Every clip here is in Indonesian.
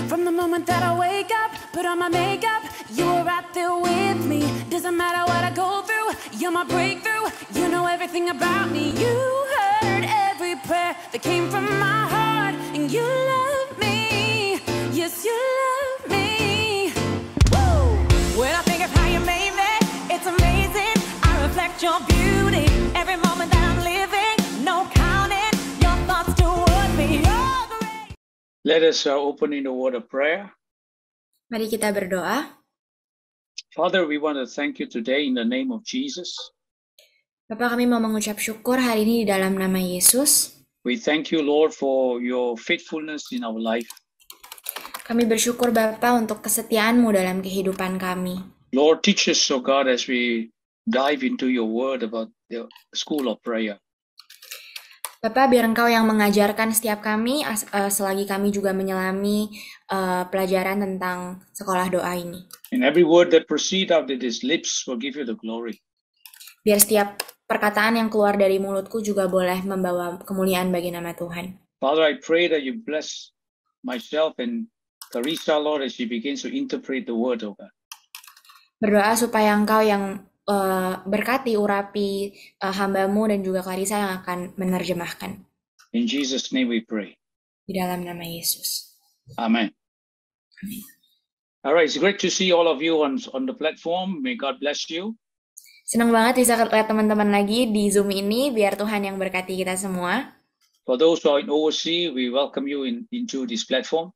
From the moment that I wake up, put on my makeup, you were right there with me. Doesn't matter what I go through, you're my breakthrough. You know everything about me. You heard every prayer that came from my heart, and you love me. Yes, you love me. Woo! When I think of how you made me, it's amazing. I reflect your beauty every moment that I'm living. No counting your thoughts toward me. You're great. Let us open in a word of prayer. Mari kita berdoa. Father, we want to thank you today in the name of Jesus. Bapak, kami mau mengucap syukur hari ini di dalam nama Yesus. We thank you, Lord, for your faithfulness in our life. Kami bersyukur Bapak untuk kesetiaan-Mu dalam kehidupan kami. Lord, teach us, oh God, as we dive into your word about the school of prayer. Bapak, biar Engkau yang mengajarkan setiap kami, selagi kami juga menyelami pelajaran tentang sekolah doa ini. And every word that proceed out of his lips will give you the glory. Biar setiap perkataan yang keluar dari mulutku juga boleh membawa kemuliaan bagi nama Tuhan. Father, I pray that you bless myself and Teresa, Lord, as she begins to interpret the word, oh God. Berdoa supaya Engkau yang berkati, urapi hamba-Mu dan juga Clarissa yang akan menerjemahkan. In Jesus' name we pray. Di dalam nama Yesus. Amen. Amin. All right, it's great to see all of you on the platform. May God bless you. Senang banget bisa lihat teman-teman lagi di Zoom ini, biar Tuhan yang berkati kita semua. For those who are in overseas, we welcome you into this platform.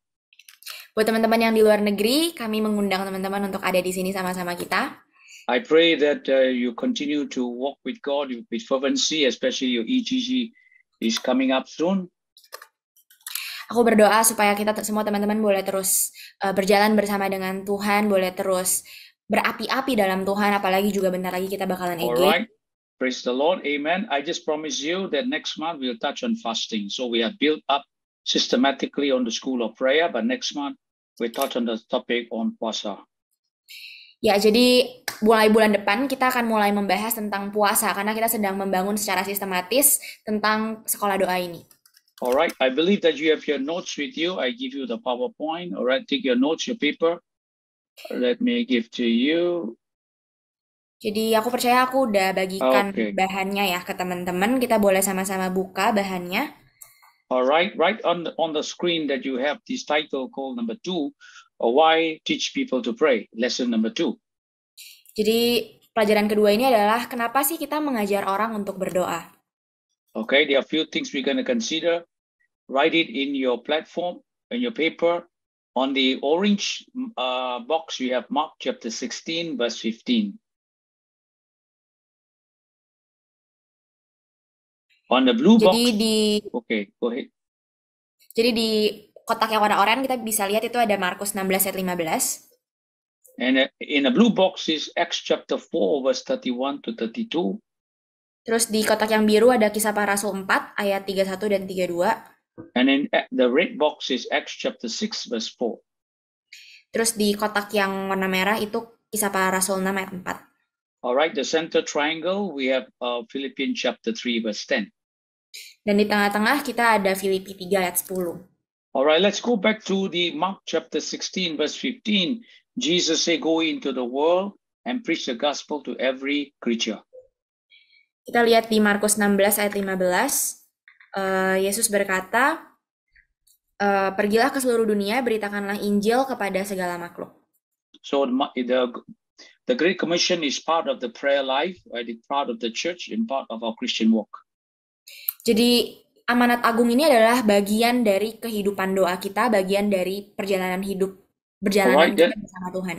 Buat teman-teman yang di luar negeri, kami mengundang teman-teman untuk ada di sini sama-sama kita. I pray that you continue to walk with God with fervency, especially your EGG is coming up soon. Aku berdoa supaya kita semua teman-teman boleh terus berjalan bersama dengan Tuhan, boleh terus berapi-api dalam Tuhan, apalagi juga bentar lagi kita bakalan All engage. right. Praise the Lord. Amen. I just promise you that next month we'll touch on fasting. So we have built up systematically on the school of prayer, but next month we'll touch on the topic on puasa. Ya, jadi mulai bulan depan kita akan mulai membahas tentang puasa, karena kita sedang membangun secara sistematis tentang sekolah doa ini. All right. I believe that you have your notes with you. I give you the PowerPoint. All right. Take your notes, your paper. Let me give to you. Jadi aku percaya aku udah bagikan bahannya ya ke teman-teman. Kita boleh sama-sama buka bahannya. All right. Right on the screen that you have this title called number 2. Why teach people to pray? Lesson number 2. Jadi pelajaran kedua ini adalah kenapa sih kita mengajar orang untuk berdoa? Okay, there are a few things we're going to consider. Write it in your platform, in your paper. On the orange box, you have Mark chapter 16, verse 15. On the blue box, okay, go ahead. Jadi di kotak yang warna oranye kita bisa lihat itu ada Markus 16 ayat 15. And in a blue box is Acts chapter 4 verse 31 to 32. Terus di kotak yang biru ada Kisah Para Rasul 4 ayat 31 dan 32. And in the red box is Acts chapter 6 verse 4. Terus di kotak yang warna merah itu Kisah Para Rasul 6 ayat 4. All right, the center triangle we have Philippians chapter 3 verse 10. Dan di tengah-tengah kita ada Filipi 3 ayat 10. All right, let's go back to the Mark chapter 16, verse 15. Jesus said, go into the world and preach the gospel to every creature. Kita lihat di Markus 16 ayat 15. Yesus berkata, pergilah ke seluruh dunia, beritakanlah Injil kepada segala makhluk. So the Great Commission is part of the prayer life, right? It's part of the church and part of our Christian walk. Jadi amanat agung ini adalah bagian dari kehidupan doa kita, bagian dari perjalanan hidup, berjalanan kita bersama Tuhan.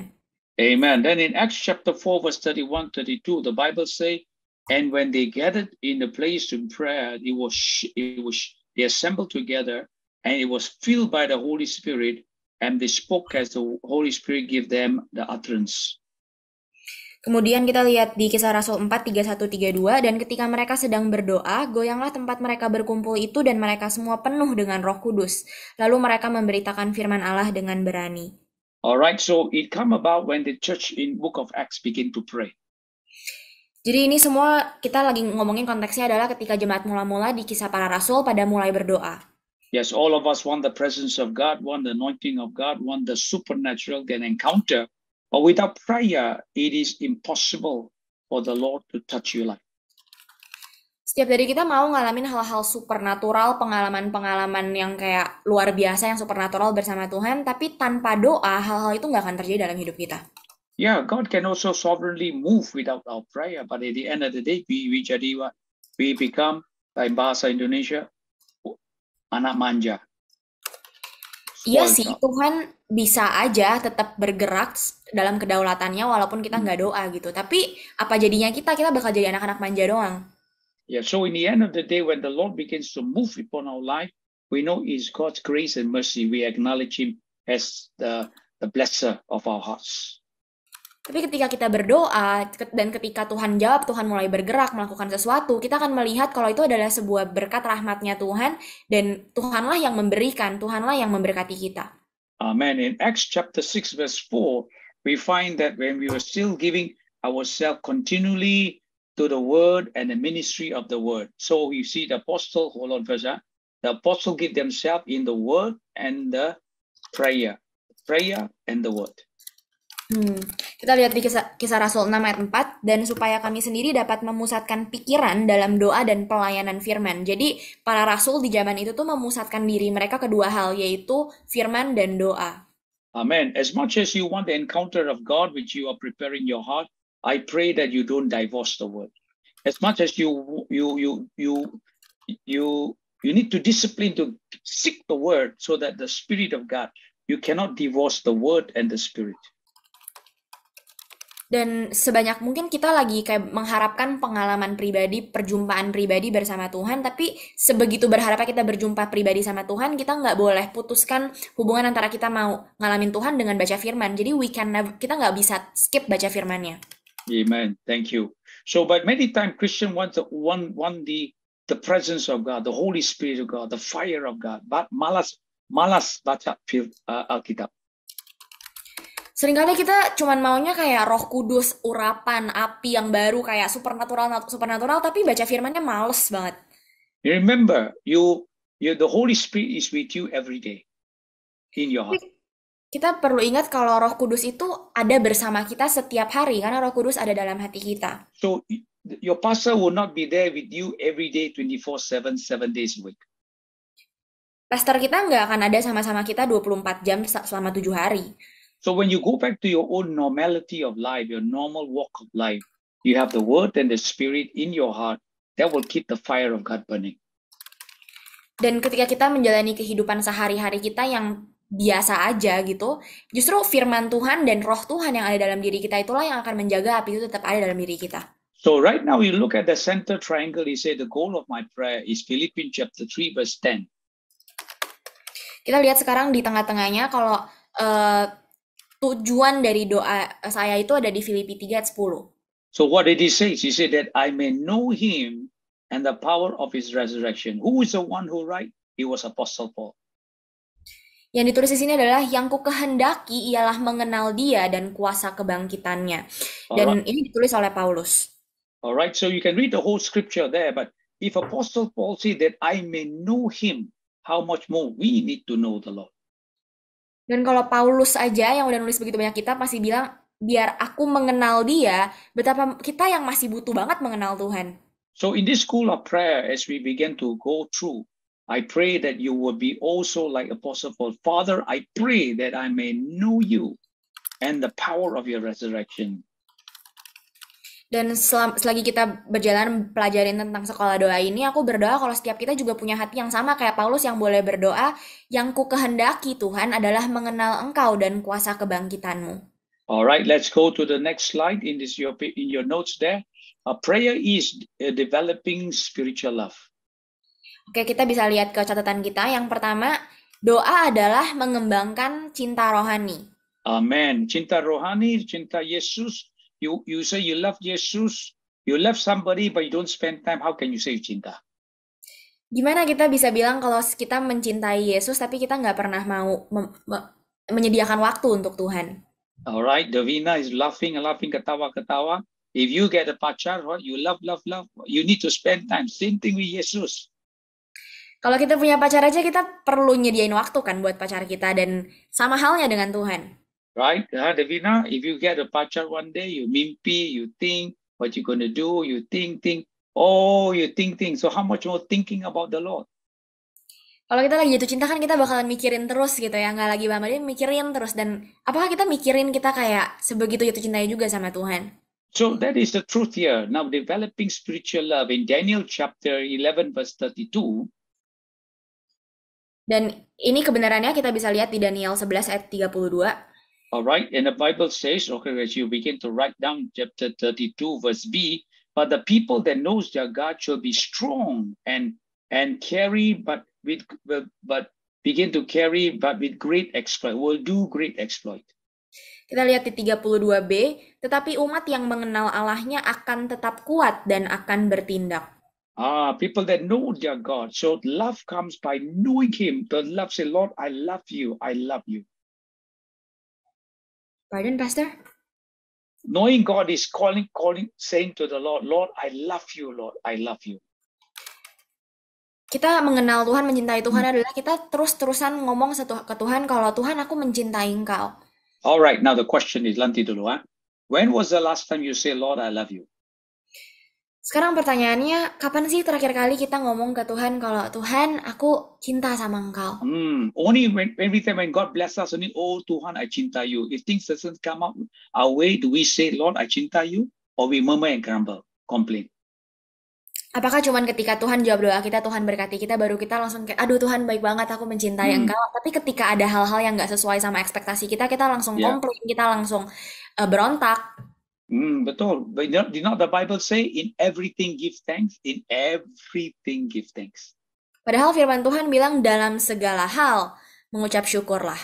Amen. Then in Acts chapter 4 verse 31, 32, the Bible say, and when they gathered in the place to prayer, they assembled together, and it was filled by the Holy Spirit, and they spoke as the Holy Spirit gave them the utterance. Kemudian kita lihat di Kisah Rasul 4, 31, 32, dan ketika mereka sedang berdoa, goyanglah tempat mereka berkumpul itu dan mereka semua penuh dengan Roh Kudus. Lalu mereka memberitakan firman Allah dengan berani. Alright, so it come about when the church in book of Acts begin to pray. Jadi ini semua kita lagi ngomongin konteksnya adalah ketika jemaat mula-mula di Kisah Para Rasul pada mulai berdoa. Yes, all of us want the presence of God, want the anointing of God, want the supernatural can encounter. But without prayer, it is impossible for the Lord to touch your life. Setiap dari kita mau ngalamin hal-hal supernatural, pengalaman-pengalaman yang kayak luar biasa, yang supernatural bersama Tuhan, tapi tanpa doa, hal-hal itu nggak akan terjadi dalam hidup kita. Yeah, God can also sovereignly move without our prayer, but at the end of the day, we become, by bahasa Indonesia, anak manja. Iya sih, Tuhan bisa aja tetap bergerak dalam kedaulatannya walaupun kita nggak doa gitu. Tapi apa jadinya kita bakal jadi anak-anak manja doang. Yeah, so in the end of the day, when the Lord begins to move upon our life, we know it's God's grace and mercy. We acknowledge Him as the blesser of our hearts. Tapi ketika kita berdoa dan ketika Tuhan jawab, Tuhan mulai bergerak melakukan sesuatu, kita akan melihat kalau itu adalah sebuah berkat rahmatnya Tuhan dan Tuhanlah yang memberikan, Tuhanlah yang memberkati kita. Amen. In Acts chapter 6 verse 4, we find that when we were still giving ourselves continually to the word and the ministry of the word. So you see the apostle, hold on first, the apostle give themselves in the word and the prayer and the word. Kita lihat di kisah Rasul 6 ayat 4, dan supaya kami sendiri dapat memusatkan pikiran dalam doa dan pelayanan firman. Jadi para rasul di zaman itu tuh memusatkan diri mereka ke dua hal, yaitu firman dan doa. Amen. As much as you want the encounter of God which you are preparing your heart, I pray that you don't divorce the word. As much as you need to discipline to seek the word so that the Spirit of God, you cannot divorce the word and the Spirit. Dan sebanyak mungkin kita lagi kayak mengharapkan pengalaman pribadi, perjumpaan pribadi bersama Tuhan, tapi sebegitu berharapnya kita berjumpa pribadi sama Tuhan, kita nggak boleh putuskan hubungan antara kita mau ngalamin Tuhan dengan baca firman. Jadi kita nggak bisa skip baca firmannya. Amen. Thank you. So, but many times Christians want the presence of God, the Holy Spirit of God, the fire of God, but malas baca Alkitab. Seringkali kita cuman maunya kayak Roh Kudus, urapan, api yang baru, kayak supernatural, tapi baca firmannya males banget. Remember, the Holy Spirit is with you every day in your heart. Kita perlu ingat kalau Roh Kudus itu ada bersama kita setiap hari, karena Roh Kudus ada dalam hati kita. So your pastor will not be there with you every day, 24/7, 7 days a week. Pastor kita nggak akan ada sama-sama kita 24 jam selama 7 hari. So when you go back to your own normality of life, your normal walk of life, you have the word and the Spirit in your heart that will keep the fire of God burning. Dan ketika kita menjalani kehidupan sehari-hari kita yang biasa aja gitu, justru firman Tuhan dan roh Tuhan yang ada dalam diri kita itulah yang akan menjaga api itu tetap ada dalam diri kita. So right now you look at the center triangle, he said the goal of my prayer is Philippians chapter 3 verse 10. Kita lihat sekarang di tengah-tengahnya kalau tujuan dari doa saya itu ada di Filipi 3 ayat 10. So what did he say? He said that I may know him and the power of his resurrection. Who is the one who write? He was Apostle Paul. Yang ditulis di sini adalah yang ku kehendaki ialah mengenal dia dan kuasa kebangkitannya. Dan ini ditulis oleh Paulus. Alright, so you can read the whole scripture there, but if Apostle Paul said that I may know him, how much more we need to know the Lord. Dan kalau Paulus aja yang udah nulis begitu banyak kitab masih bilang, biar aku mengenal dia, betapa kita yang masih butuh banget mengenal Tuhan. So in this school of prayer, as we begin to go through, I pray that you will be also like Apostle Paul. Father, I pray that I may know you and the power of your resurrection. Dan selagi kita berjalan pelajarin tentang sekolah doa ini, aku berdoa kalau setiap kita juga punya hati yang sama kayak Paulus yang boleh berdoa, yang ku kehendaki Tuhan adalah mengenal Engkau dan kuasa kebangkitanmu. Alright, let's go to the next slide in your notes there. Prayer is developing spiritual love. Oke, kita bisa lihat ke catatan kita. Yang pertama, doa adalah mengembangkan cinta rohani. Amen. Cinta rohani, cinta Yesus. You say you love Jesus, you love somebody, but you don't spend time. How can you say cinta? Gimana kita bisa bilang kalau kita mencintai Yesus, tapi kita nggak pernah mau menyediakan waktu untuk Tuhan? Alright, Davina is laughing, ketawa. If you get a pacar, what you love, you need to spend time. Same thing with Jesus. Kalau kita punya pacar aja kita perlu nyediain waktu kan buat pacar kita dan sama halnya dengan Tuhan. Right? Devina, if you get a pacar one day, you mimpi, you think what you're gonna do, you think. Oh, you think. So how much more thinking about the Lord? Kalau kita lagi jatuh cinta kan kita bakalan mikirin terus gitu ya, nggak lagi sama dia mikirin terus. Dan apakah kita mikirin kita kayak sebegitu jatuh cintanya juga sama Tuhan? So that is the truth here. Now developing spiritual love in Daniel chapter 11 verse 32. Dan ini kebenarannya kita bisa lihat di Daniel 11 ayat 32. All right, and the Bible says, okay, as you begin to write down chapter 32 verse B, but the people that knows their God shall be strong and carry, but begin to carry, but with great exploit, will do great exploit. Kita lihat di 32b, tetapi umat yang mengenal Allahnya akan tetap kuat dan akan bertindak. People that know their God. So love comes by knowing Him. The love say, Lord, I love you. I love you. Pardon, Pastor? Knowing God is calling, saying to the Lord, Lord, I love you, Lord, I love you. Kita mengenal Tuhan, mencintai Tuhan adalah kita terus-terusan ngomong ke Tuhan kalau Tuhan aku mencintai Engkau. All right, now the question is, lanti dulu, when was the last time you say, Lord, I love you? Sekarang pertanyaannya, kapan sih terakhir kali kita ngomong ke Tuhan kalau Tuhan, aku cinta sama Engkau? Only every time when God bless us, only, oh Tuhan, I cinta you. If things doesn't come out our way, do we say, Lord, I cinta you? Or we murmur and grumble, complain? Apakah cuman ketika Tuhan jawab doa kita, Tuhan berkati kita, baru kita langsung kayak, aduh Tuhan baik banget, aku mencintai Engkau. Tapi ketika ada hal-hal yang nggak sesuai sama ekspektasi kita, kita langsung komplain, kita langsung berontak. Betul. But did not the Bible say, in everything give thanks? In everything give thanks. Padahal firman Tuhan bilang dalam segala hal mengucap syukurlah.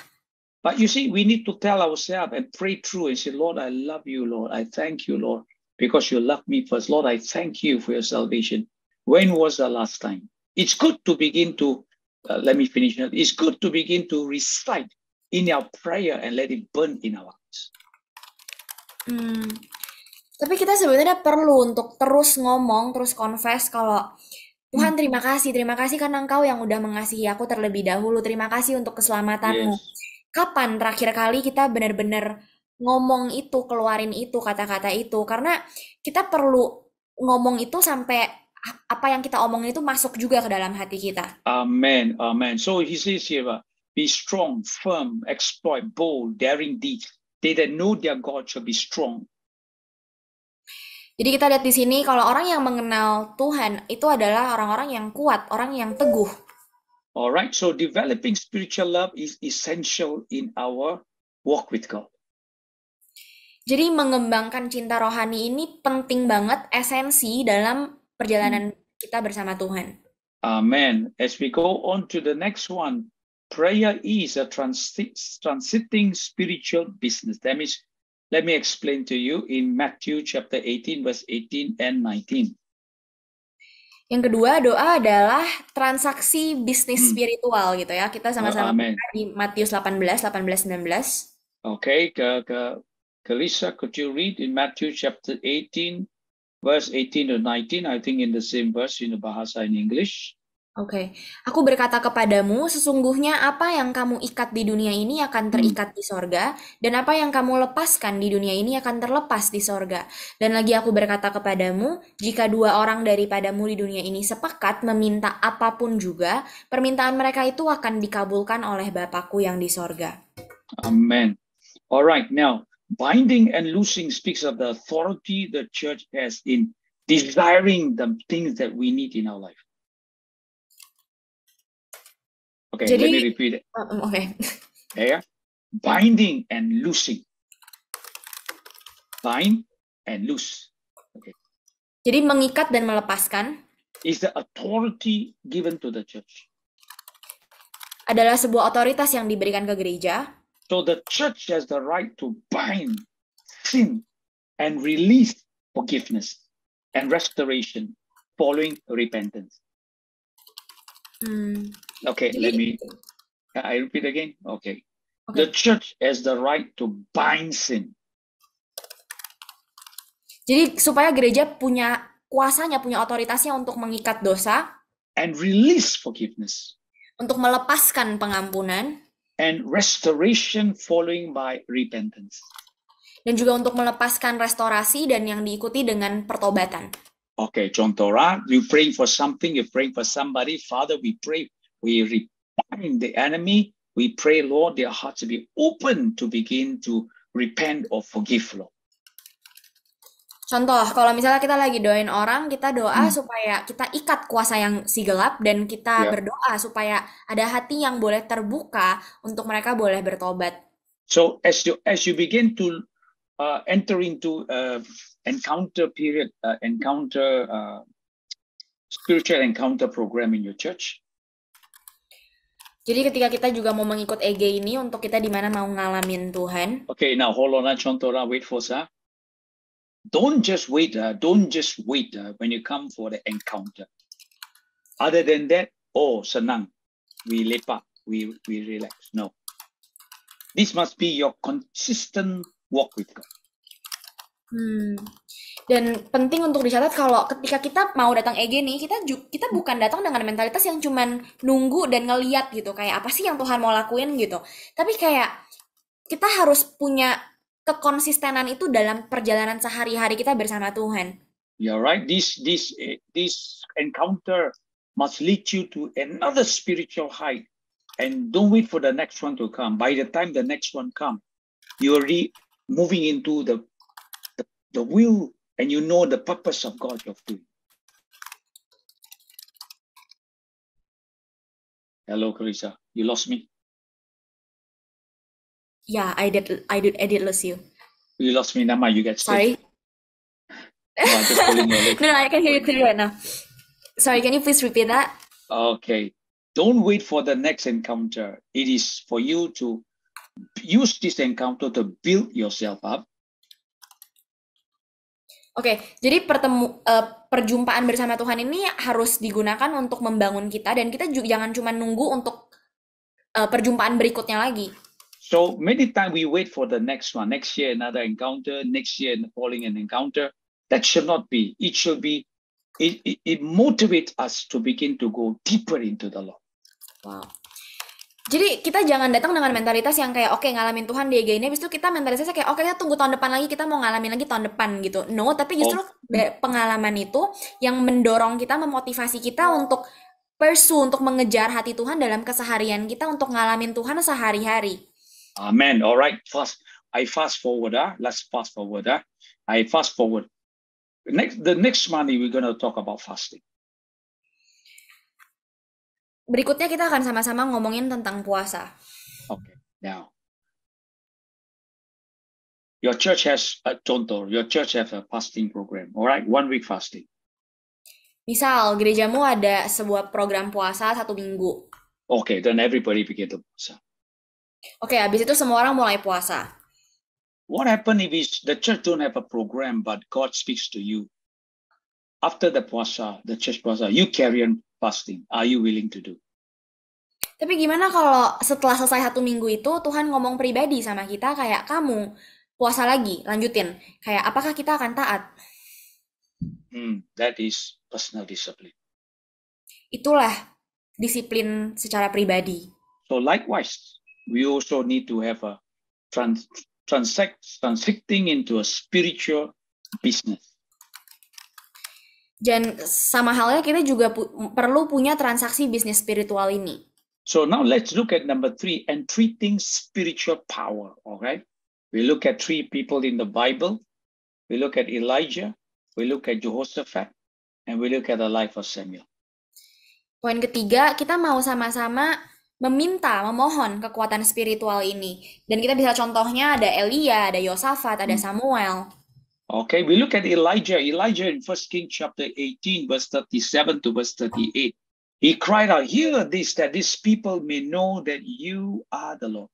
But you see, we need to tell ourselves and pray through and say, Lord, I love you, Lord. I thank you, Lord. Because you love me first. Lord, I thank you for your salvation. When was the last time? It's good to begin to, let me finish. It's good to begin to recite in our prayer and let it burn in our hearts. Tapi kita sebenarnya perlu untuk terus ngomong, terus confess kalau Tuhan terima kasih karena Engkau yang udah mengasihi aku terlebih dahulu. Terima kasih untuk keselamatanmu. Yes. Kapan terakhir kali kita benar-benar ngomong itu, keluarin itu, kata-kata itu? Karena kita perlu ngomong itu sampai apa yang kita omongin itu masuk juga ke dalam hati kita. Amen, amen. So he says here, be strong, firm, exploit, bold, daring deeds. They that know their God shall be strong. Jadi kita lihat di sini kalau orang yang mengenal Tuhan itu adalah orang-orang yang kuat, orang yang teguh. Alright, so developing spiritual love is essential in our walk with God. Jadi mengembangkan cinta rohani ini penting banget, esensi dalam perjalanan kita bersama Tuhan. Amen. As we go on to the next one, prayer is a transiting spiritual business. That means, let me explain to you in Matthew chapter 18, verse 18 and 19. Yang kedua, doa adalah transaksi bisnis spiritual gitu ya. Kita sama-sama di Matius 18, 19. Okay, Kalisa, could you read in Matthew chapter 18, verse 18 to 19? I think in the same verse in the Bahasa in English. Oke. Aku berkata kepadamu, sesungguhnya apa yang kamu ikat di dunia ini akan terikat di sorga, dan apa yang kamu lepaskan di dunia ini akan terlepas di sorga. Dan lagi aku berkata kepadamu, jika dua orang daripadamu di dunia ini sepakat meminta apapun juga, permintaan mereka itu akan dikabulkan oleh Bapakku yang di sorga. Amen. All right, now, binding and loosing speaks of the authority the church has in desiring the things that we need in our life. Okay, Jadi, let me repeat it. Okay. Yeah. Binding and loosing. Bind and loose. Okay. Jadi mengikat dan melepaskan is the authority given to the church. Adalah sebuah otoritas yang diberikan ke gereja. So the church has the right to bind sin and release forgiveness and restoration following repentance. Okay, I repeat again. Okay. The church has the right to bind sin. Jadi supaya gereja punya kuasanya, punya otoritasnya untuk mengikat dosa. and release forgiveness untuk melepaskan pengampunan, and restoration following by repentance. dan juga untuk melepaskan restorasi dan yang diikuti dengan pertobatan. Okay, contoh, you praying for something, you're praying for somebody. Father, we pray, we rebind the enemy. We pray, Lord, their hearts to be open to begin to repent or forgive, Lord. Contoh, kalau misalnya kita lagi doain orang, kita doa supaya kita ikat kuasa yang si gelap dan kita berdoa supaya ada hati yang boleh terbuka untuk mereka boleh bertobat. So as you begin to enter into encounter period, spiritual encounter program in your church. Jadi ketika kita juga mau mengikut EG ini untuk kita di mana mau ngalamin Tuhan. Okay, now hold on, contoh, wait for sa. Don't just wait when you come for the encounter. Other than that, senang, we lepak, we relax. No. This must be your consistent walk with God. Dan penting untuk dicatat kalau ketika kita mau datang EG nih, kita bukan datang dengan mentalitas yang cuman nunggu dan ngeliat gitu, kayak apa sih yang Tuhan mau lakuin gitu. Tapi kayak kita harus punya kekonsistenan itu dalam perjalanan sehari-hari kita bersama Tuhan. Yeah, right. This encounter must lead you to another spiritual height, and don't wait for the next one to come. By the time the next one comes, you're moving into the will, and you know the purpose of God you're doing. Hello, Carissa. You lost me. Yeah, I did lose you. You lost me, Nama. You get Sorry. No, I'm just pulling your leg. No, I can hear you clearly right now. Sorry, can you please repeat that? Okay. Don't wait for the next encounter. It is for you to use this encounter to build yourself up. Oke, jadi perjumpaan bersama Tuhan ini harus digunakan untuk membangun kita dan kita jangan cuma nunggu untuk perjumpaan berikutnya lagi. So many times we wait for the next one, next year another encounter, next year following an encounter. That should not be. It should be. It motivates us to begin to go deeper into the Lord. Wow. Jadi kita jangan datang dengan mentalitas yang kayak oke, ngalamin Tuhan di EG ini, habis itu kita mentalitasnya kayak oke, kita tunggu tahun depan lagi, kita mau ngalamin lagi tahun depan gitu. No, tapi justru pengalaman itu yang mendorong kita, memotivasi kita untuk pursue, untuk mengejar hati Tuhan dalam keseharian kita, untuk ngalamin Tuhan sehari-hari. Amen. All right. I fast forward. Let's fast forward. I fast forward. The next Monday we're going to talk about fasting. Berikutnya kita akan sama-sama ngomongin tentang puasa. Okay. Now, your church has a fasting program. All right, 1 week fasting. Misal gerejamu ada sebuah program puasa 1 minggu. Okay, then everybody begin to puasa. Oke, habis itu semua orang mulai puasa. What happens if the church don't have a program, but God speaks to you? After the puasa, the church puasa, you carry on fasting. Are you willing to do? Tapi gimana kalau setelah selesai 1 minggu itu Tuhan ngomong pribadi sama kita kayak kamu puasa lagi, lanjutin. Kayak apakah kita akan taat? That is personal discipline. Itulah disiplin secara pribadi. So likewise, we also need to have a transacting into a spiritual business. Dan sama halnya kita juga perlu punya transaksi bisnis spiritual ini. So now let's look at number 3, entreating spiritual power. Okay, we look at 3 people in the Bible. We look at Elijah, we look at Jehoshaphat, and we look at the life of Samuel. Poin ketiga, kita mau sama-sama memohon kekuatan spiritual ini. Dan kita bisa contohnya ada Elia, ada Yosafat, ada Samuel. Okay, we look at Elijah. Elijah in 1 Kings chapter 18, verse 37 to verse 38. He cried out, hear this, that these people may know that you are the Lord.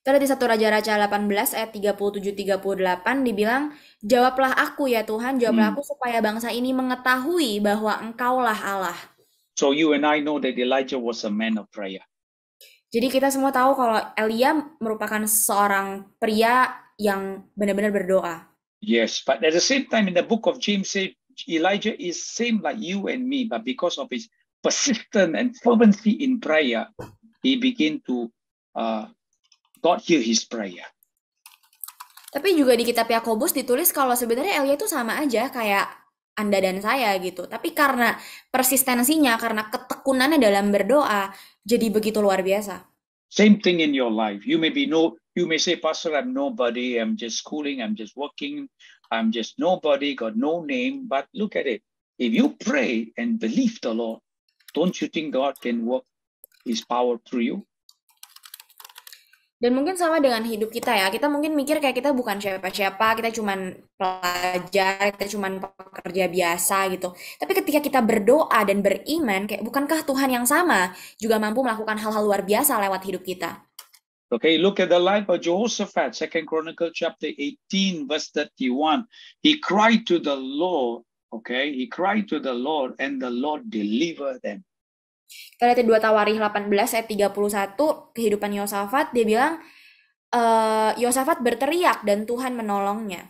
Itu ada di 1 Raja-Raja 18 ayat 37-38 dibilang, jawablah aku ya Tuhan, jawablah aku supaya bangsa ini mengetahui bahwa Engkaulah Allah. So you and I know that Elijah was a man of prayer. Jadi kita semua tahu kalau Elia merupakan seorang pria yang benar-benar berdoa. Yes, but at the same time in the book of James said Elijah is same like you and me, but because of his persistent and fervency in prayer, he begin to God hear his prayer. Tapi juga di kitab Yakobus ditulis kalau sebenarnya Elia itu sama aja kayak Anda dan saya gitu. Tapi karena persistensinya, karena ketekunannya dalam berdoa, jadi begitu luar biasa. Same thing in your life. You may say, Pastor, I'm nobody. I'm just schooling. I'm just working. I'm just nobody. Got no name. But look at it. If you pray and believe the Lord, don't you think God can work His power through you? Dan mungkin sama dengan hidup kita ya. Kita mungkin mikir kayak kita bukan siapa-siapa, kita cuman pelajar, kita cuman pekerja biasa gitu. Tapi ketika kita berdoa dan beriman, kayak bukankah Tuhan yang sama juga mampu melakukan hal-hal luar biasa lewat hidup kita? Okay, look at the life of Jehoshaphat, 2 Chronicles chapter 18, verse 31. He cried to the Lord, okay? He cried to the Lord and the Lord delivered them. Kita lihat di 2 Tawarikh 18 ayat 31, kehidupan Yosafat, dia bilang, Yosafat berteriak dan Tuhan menolongnya.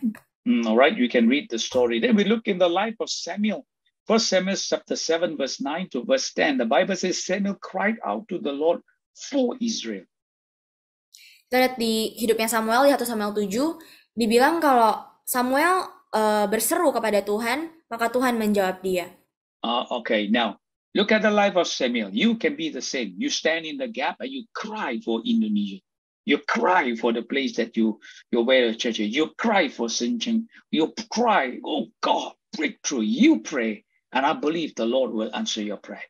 All right, we can read the story. Then we look in the life of Samuel. 1 Samuel chapter 7, verse 9 to verse 10. The Bible says Samuel cried out to the Lord for Israel. Kita lihat di hidupnya Samuel, di 1 Samuel 7, dibilang kalau Samuel berseru kepada Tuhan, maka Tuhan menjawab dia. Okay, now, look at the life of Samuel. You can be the same. You stand in the gap and you cry for Indonesia. You cry for the place that you wear a church. You cry for Sincheng. You cry, oh God, breakthrough. You pray, and I believe the Lord will answer your prayer.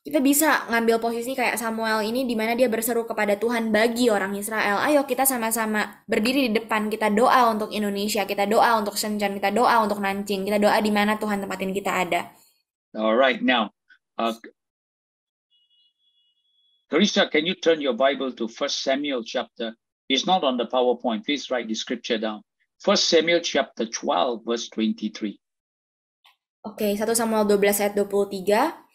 Kita bisa ngambil posisi kayak Samuel ini di mana dia berseru kepada Tuhan bagi orang Israel. Ayo kita sama-sama berdiri di depan, kita doa untuk Indonesia, kita doa untuk Shenzhen, kita doa untuk Nanjing, kita doa di mana Tuhan tempatin kita ada. All right, now, Teresa, can you turn your Bible to 1 Samuel chapter? It's not on the PowerPoint. Please write the scripture down. 1 Samuel chapter 12, verse 23. Oke, 1 Samuel 12 ayat 23.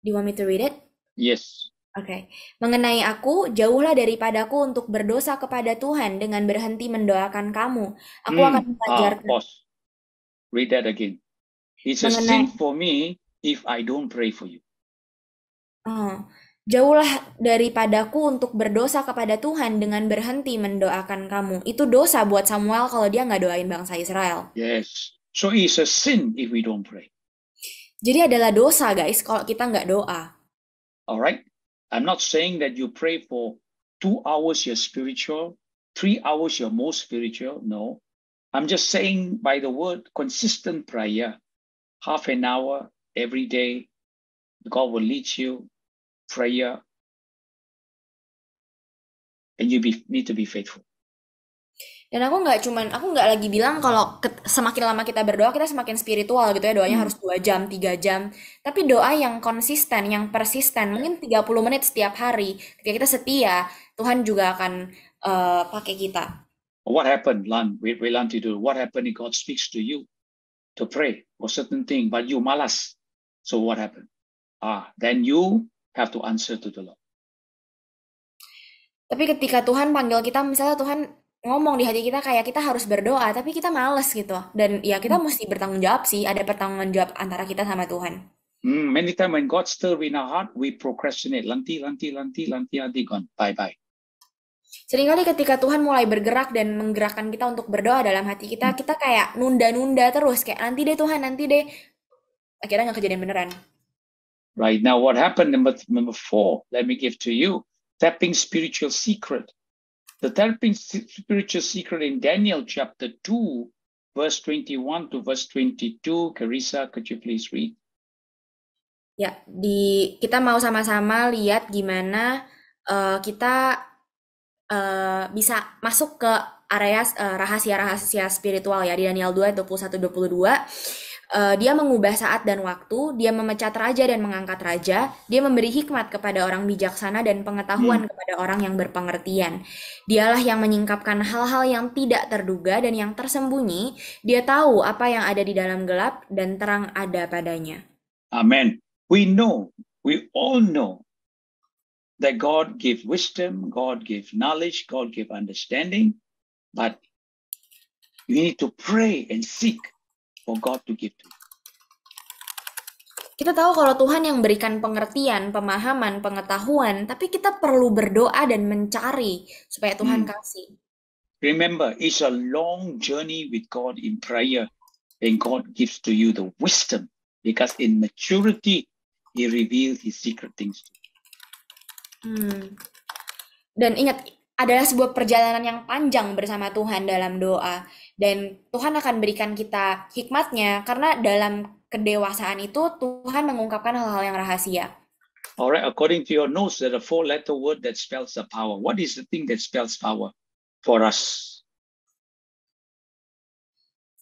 Do you want me to read it? Yes. Oke. Mengenai aku, jauhlah daripadaku untuk berdosa kepada Tuhan dengan berhenti mendoakan kamu. Aku akan mengajarkan. Pause. Read that again. It's a sin for me if I don't pray for you. Jauhlah daripadaku untuk berdosa kepada Tuhan dengan berhenti mendoakan kamu. Itu dosa buat Samuel kalau dia nggak doain bangsa Israel. Yes. So it's a sin if we don't pray. Jadi adalah dosa, guys, kalau kita nggak doa. Alright? I'm not saying that you pray for 2 hours you're spiritual, 3 hours you're more spiritual. No. I'm just saying by the word consistent prayer, half an hour every day, God will lead you, prayer, and you need to be faithful. Dan aku nggak lagi bilang kalau semakin lama kita berdoa, kita semakin spiritual gitu ya, doanya harus 2 jam, 3 jam. Tapi doa yang konsisten, yang persisten, mungkin 30 menit setiap hari. Ketika kita setia, Tuhan juga akan pakai kita. What happened, Lan? We learn to do. What happened if God speaks to you to pray for certain thing, but you malas? So what happened? Then you have to answer to the Lord. Tapi ketika Tuhan panggil kita, misalnya Tuhan ngomong di hati kita kayak kita harus berdoa, tapi kita males gitu. Dan ya kita mesti bertanggung jawab sih, ada pertanggung jawab antara kita sama Tuhan. Many times when God stir in our heart, we procrastinate. Lanti, gone. Bye. Seringkali ketika Tuhan mulai bergerak dan menggerakkan kita untuk berdoa dalam hati kita, kita kayak nunda-nunda terus. Kayak nanti deh Tuhan, nanti deh. Akhirnya nggak kejadian beneran. Right, now what happened, number 4, let me give to you. Tapping spiritual secret. The tapping spiritual secret in Daniel chapter 2, verse 21 to verse 22. Carissa, could you please read? Ya, kita mau sama-sama lihat gimana kita bisa masuk ke area rahasia-rahasia spiritual ya di Daniel 2 21-22. Dia mengubah saat dan waktu, dia memecat raja dan mengangkat raja, dia memberi hikmat kepada orang bijaksana dan pengetahuan kepada orang yang berpengertian. Dialah yang menyingkapkan hal-hal yang tidak terduga dan yang tersembunyi, dia tahu apa yang ada di dalam gelap dan terang ada padanya. Amen. We all know that God gives wisdom, God gives knowledge, God gives understanding, but you need to pray and seek for God to give to you. Kita tahu kalau Tuhan yang berikan pengertian, pemahaman, pengetahuan, tapi kita perlu berdoa dan mencari supaya Tuhan kasih. Remember, it's a long journey with God in prayer, and God gives to you the wisdom, because in maturity, He reveals His secret things to you. Dan ingat, adalah sebuah perjalanan yang panjang bersama Tuhan dalam doa. Dan Tuhan akan berikan kita hikmatnya, karena dalam kedewasaan itu Tuhan mengungkapkan hal-hal yang rahasia. All right, according to your notes, there are 4-letter word that spells the power. What is the thing that spells power for us?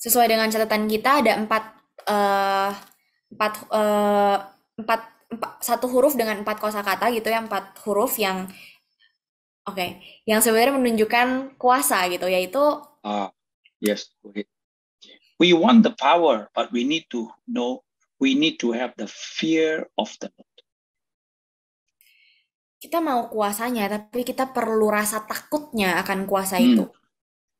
Sesuai dengan catatan kita ada satu huruf dengan 4 kosakata gitu ya, 4 huruf yang yang sebenarnya menunjukkan kuasa gitu, yaitu yes, okay. We want the power, but we need to know, we need to have the fear of the Lord. Kita mau kuasanya, tapi kita perlu rasa takutnya akan kuasa itu.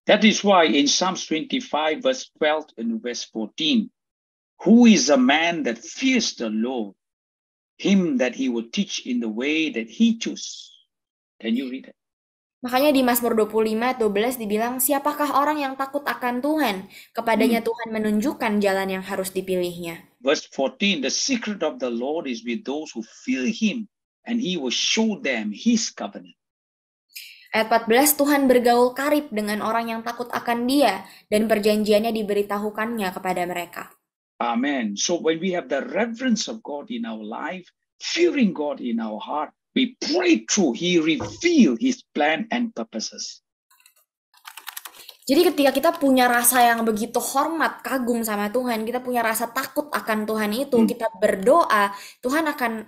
That is why in Psalms 25 verse 12 and verse 14, who is a man that fears the Lord, him that he will teach in the way that he choose. Can you read it? Makanya di Mazmur 25:12 dibilang, siapakah orang yang takut akan Tuhan? Kepadanya Tuhan menunjukkan jalan yang harus dipilihnya. Verse 14, the secret of the Lord is with those who fear him, and he will show them his covenant. Ayat 14, Tuhan bergaul karib dengan orang yang takut akan Dia, dan perjanjiannya diberitahukannya kepada mereka. Amen. So when we have the reverence of God in our life, fearing God in our heart, we pray through, He reveal His plan and purposes. Jadi ketika kita punya rasa yang begitu hormat, kagum sama Tuhan, kita punya rasa takut akan Tuhan itu, kita berdoa, Tuhan akan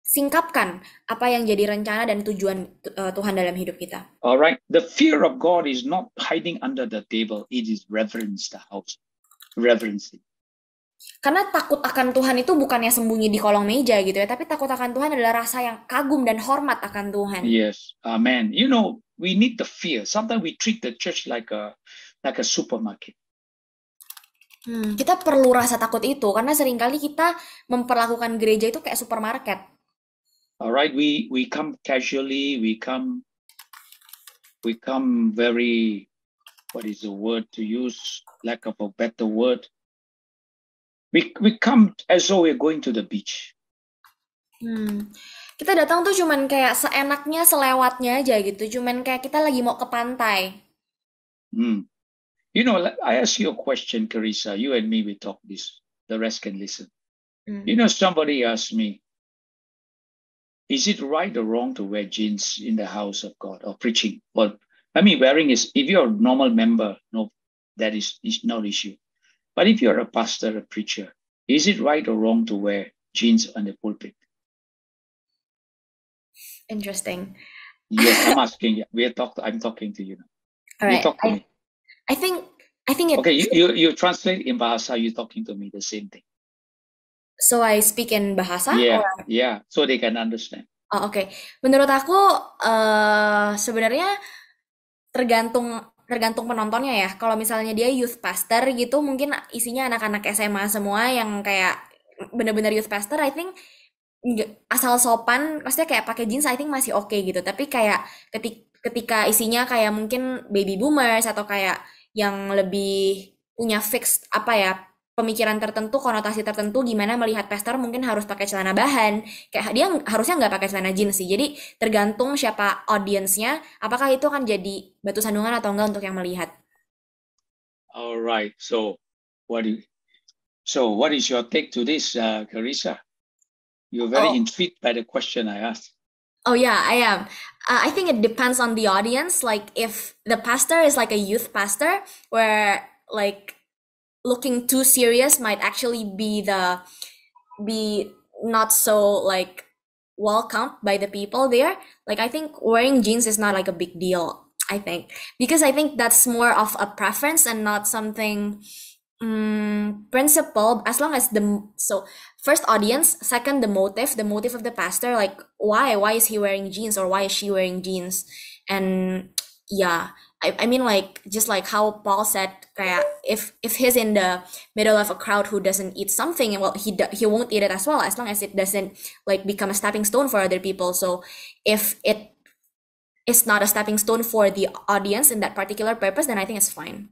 singkapkan apa yang jadi rencana dan tujuan Tuhan dalam hidup kita. Alright, the fear of God is not hiding under the table, it is reverence the house. Reverence it. Karena takut akan Tuhan itu bukannya sembunyi di kolong meja gitu ya, tapi takut akan Tuhan adalah rasa yang kagum dan hormat akan Tuhan. Yes, amen. You know, we need the fear. Sometimes we treat the church like a supermarket. Kita perlu rasa takut itu karena seringkali kita memperlakukan gereja itu kayak supermarket. Alright, we come casually, we come very, what is the word to use? Lack of a better word. We come as though we're going to the beach. Kita datang tuh cuman kayak seenaknya, selewatnya aja gitu. Cuman kayak kita lagi mau ke pantai. You know, I ask you a question, Carissa. You and me, we talk this. The rest can listen. You know, somebody asked me, is it right or wrong to wear jeans in the house of God or preaching? Well, I mean, wearing is, if you're a normal member, no, that is not issue. But if you're a pastor, a preacher, is it right or wrong to wear jeans on the pulpit? Interesting. Yes, I'm asking you. I'm talking to you now. All right. You talk to me. I think it. Okay, you translate in Bahasa, you're talking to me the same thing. So I speak in Bahasa? Yeah, so they can understand. Oh, oke. Menurut aku sebenarnya tergantung penontonnya ya. Kalau misalnya dia youth pastor gitu, mungkin isinya anak-anak SMA semua yang kayak bener-bener youth pastor, I think asal sopan, maksudnya kayak pakai jeans, I think masih oke gitu. Tapi kayak ketika isinya kayak mungkin baby boomers atau kayak yang lebih punya fixed pemikiran tertentu, konotasi tertentu gimana melihat pastor, mungkin harus pakai celana bahan. Kayak dia harusnya nggak pakai celana jeans sih. Jadi tergantung siapa audiensnya, apakah itu akan jadi batu sandungan atau enggak untuk yang melihat. Alright, so what is your take to this, Carissa? You're very intrigued by the question I asked. Oh yeah, I am. I think it depends on the audience. Like if the pastor is like a youth pastor, where like looking too serious might actually be not so like welcomed by the people there. Like I think wearing jeans is not like a big deal, I think, because I think that's more of a preference and not something principle. As long as first audience, second the motive of the pastor, like why is he wearing jeans or why is she wearing jeans, and yeah, I mean like just like how Paul said kayak if he's in the middle of a crowd who doesn't eat something, well he won't eat it as well as long as it doesn't like become a stepping stone for other people. So if it is not a stepping stone for the audience in that particular purpose, then I think it's fine.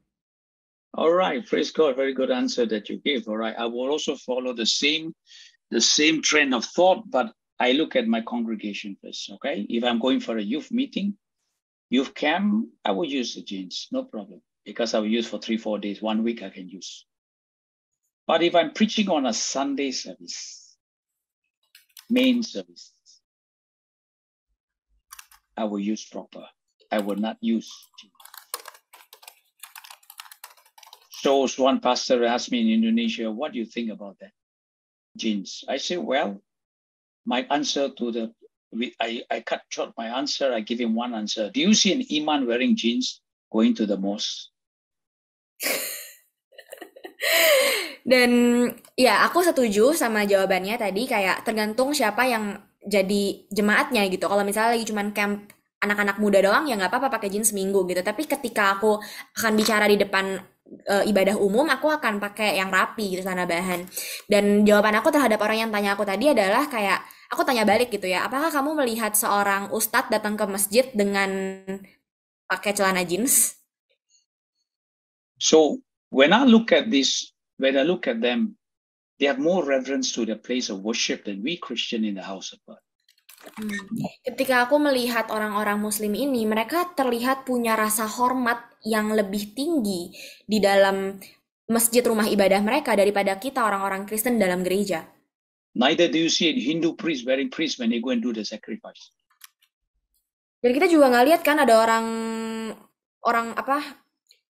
All right, praise God. Very good answer that you gave. All right, I will also follow the same trend of thought, but I look at my congregation first. Okay, if I'm going for a youth meeting, youth camp, I will use the jeans, no problem, because I will use for 3-4 days. 1 week I can use. But if I'm preaching on a Sunday service, main service, I will use proper. I will not use jeans. So one pastor asked me in Indonesia, what do you think about that? Jeans. I say, well, my answer to I cut short my answer. I give him one answer. Do you see an imam wearing jeans going to the mosque? Dan ya aku setuju sama jawabannya tadi, kayak tergantung siapa yang jadi jemaatnya gitu. Kalau misalnya lagi cuman camp anak-anak muda doang ya nggak apa-apa pakai jeans seminggu gitu. Tapi ketika aku akan bicara di depan ibadah umum, aku akan pakai yang rapi gitu, celana bahan. Dan jawaban aku terhadap orang yang tanya aku tadi adalah kayak aku tanya balik gitu ya, apakah kamu melihat seorang ustadz datang ke masjid dengan pakai celana jeans? So when I look at them, they have more reverence to the place of worship than we Christian in the house of God. Ketika aku melihat orang-orang muslim ini, mereka terlihat punya rasa hormat yang lebih tinggi di dalam masjid rumah ibadah mereka daripada kita orang-orang Kristen dalam gereja. Neither do you see a Hindu priest wearing priest when they go and do the sacrifice. Dan kita juga nggak lihat kan ada orang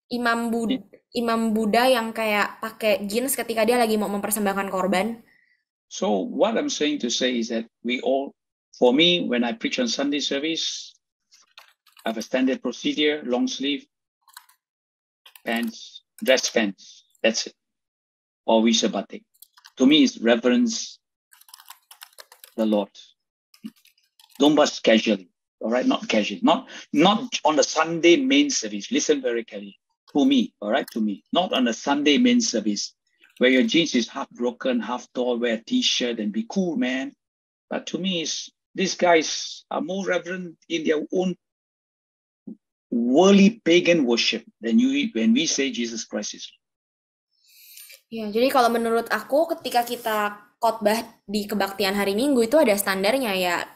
imam Buddha yang kayak pakai jeans ketika dia lagi mau mempersembahkan korban. So what I'm saying to say is that for me, when I preach on Sunday service, I have a standard procedure, long sleeve, pants, dress pants. That's it. Or we batik. To me, it's reverence the Lord. Don't bust casually. All right, not casually. Not on the Sunday main service. Listen very carefully. To me, all right, to me. Not on the Sunday main service where your jeans is half broken, half tall, wear a t-shirt and be cool, man. But to me, these guys are more reverent in their own worldly pagan worship than when we say Jesus Christ is. Ya, jadi kalau menurut aku ketika kita khotbah di kebaktian hari Minggu itu ada standarnya ya,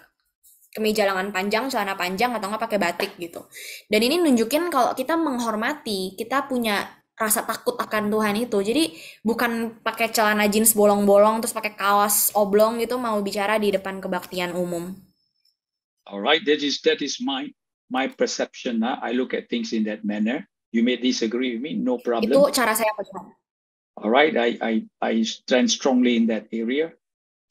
kemeja lengan panjang, celana panjang, atau nggak pakai batik gitu. Dan ini nunjukin kalau kita menghormati, kita punya rasa takut akan Tuhan itu. Jadi bukan pakai celana jeans bolong-bolong terus pakai kaos oblong gitu mau bicara di depan kebaktian umum. Alright, that is my perception. I look at things in that manner. You may disagree with me, no problem. Itu cara saya melihat. Alright, I stand strongly in that area.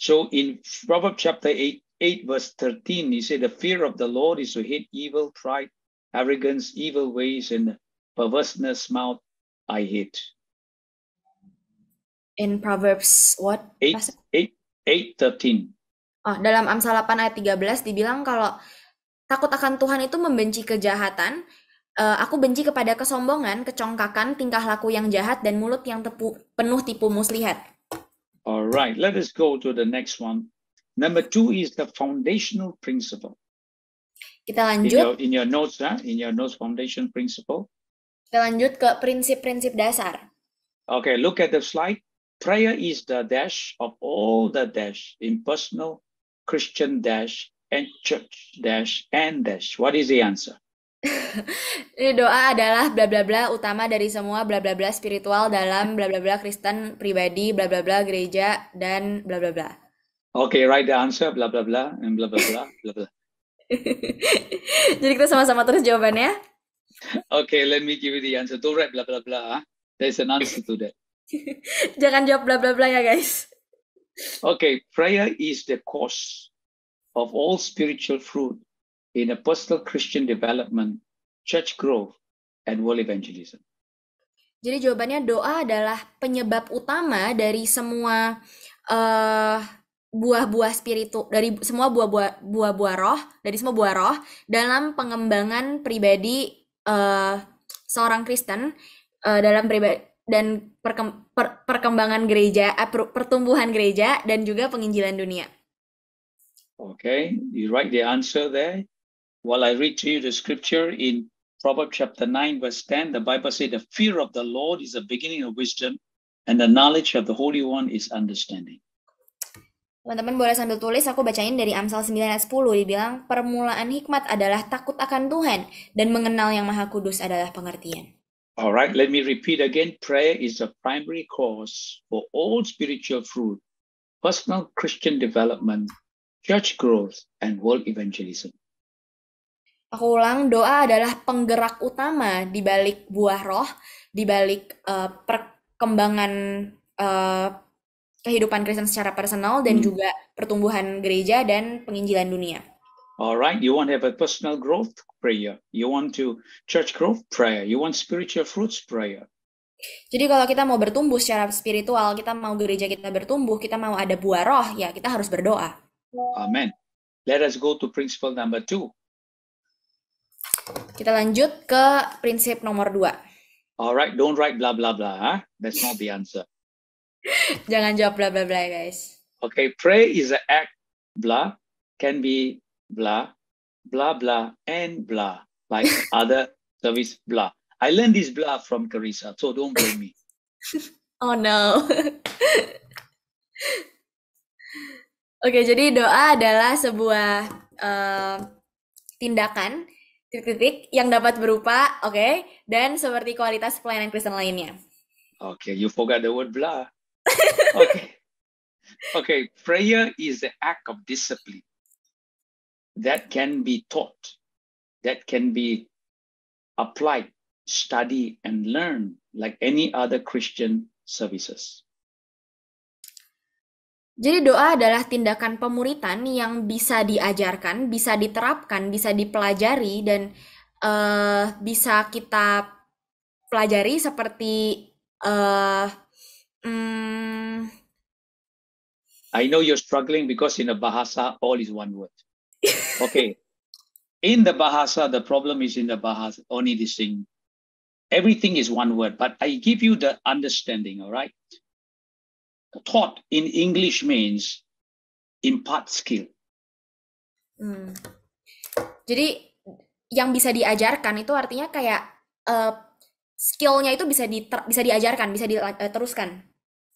So in Proverbs chapter 8 verse 13, he said, the fear of the Lord is to hate evil, pride, arrogance, evil ways, and perverseness mouth I hate. In Proverbs what? 8:13. Dalam Amsal 8 ayat 13 dibilang kalau takut akan Tuhan itu membenci kejahatan, aku benci kepada kesombongan, kecongkakan, tingkah laku yang jahat, dan mulut yang penuh tipu muslihat. Alright, let us go to the next one. Number 2 is the foundational principle. Kita lanjut. In your notes, foundation principle. Kita lanjut ke prinsip-prinsip dasar. Okay, look at the slide. Prayer is the dash of all the dash, impersonal, Christian dash, and church dash, and dash. What is the answer? Ini doa adalah bla bla bla utama dari semua bla bla bla spiritual dalam bla bla bla Kristen pribadi, bla bla bla gereja, dan bla bla bla. Okay, write the answer, bla bla bla, and bla bla bla, bla bla. Jadi kita sama-sama terus jawabannya. Okay, let me give you the answer. Don't write blah blah blah. There's an answer to that. Jangan jawab bla bla bla ya guys. Okay, prayer is the cause of all spiritual fruit in a personal Christian development, church growth, and world evangelism. Jadi jawabannya doa adalah penyebab utama dari semua buah-buah spiritu, dari semua buah-buah roh, dari semua buah roh dalam pengembangan pribadi, seorang Kristen dalam dan perkembangan gereja, pertumbuhan gereja dan juga penginjilan dunia. Okay, you write the answer there. While I read to you the scripture in Proverbs chapter 9 verse 10, the Bible says the fear of the Lord is the beginning of wisdom and the knowledge of the Holy One is understanding. Teman-teman boleh sambil tulis, aku bacain dari Amsal 9 ayat 10, dibilang permulaan hikmat adalah takut akan Tuhan dan mengenal yang Maha Kudus adalah pengertian. All right, let me repeat again. Prayer is the primary cause for all spiritual fruit, personal Christian development, church growth, and world evangelism. Aku ulang, doa adalah penggerak utama di balik buah roh, di balik perkembangan kehidupan Kristen secara personal dan juga pertumbuhan gereja dan penginjilan dunia. All right, you want to have a personal growth? Prayer. You want to church growth? Prayer. You want spiritual fruits? Prayer. Jadi kalau kita mau bertumbuh secara spiritual, kita mau gereja kita bertumbuh, kita mau ada buah roh, ya kita harus berdoa. Amen. Let us go to principle number 2. Kita lanjut ke prinsip nomor 2. All right, don't write blah, blah, blah. Huh? That's not the answer. Jangan jawab bla bla bla, guys. Okay, pray is an act, blah, can be blah, blah, blah, and blah, like other service blah. I learned this blah from Carissa, so don't blame me. Oh no. Oke, jadi doa adalah sebuah tindakan titik-titik yang dapat berupa, dan seperti kualitas pelayanan Kristen lainnya. Okay, you forgot the word blah. Okay, prayer is the act of discipline that can be taught, that can be applied, studied, and learned like any other Christian services. Jadi doa adalah tindakan pemuritan yang bisa diajarkan, bisa diterapkan, bisa dipelajari, dan bisa kita pelajari seperti I know you're struggling because in the Bahasa, all is one word. Okay. In the Bahasa, the problem is in the Bahasa, only this thing. Everything is one word, but I give you the understanding, all right? Taught in English means impart skill. Jadi yang bisa diajarkan itu artinya kayak skill-nya itu bisa diajarkan, bisa diteruskan.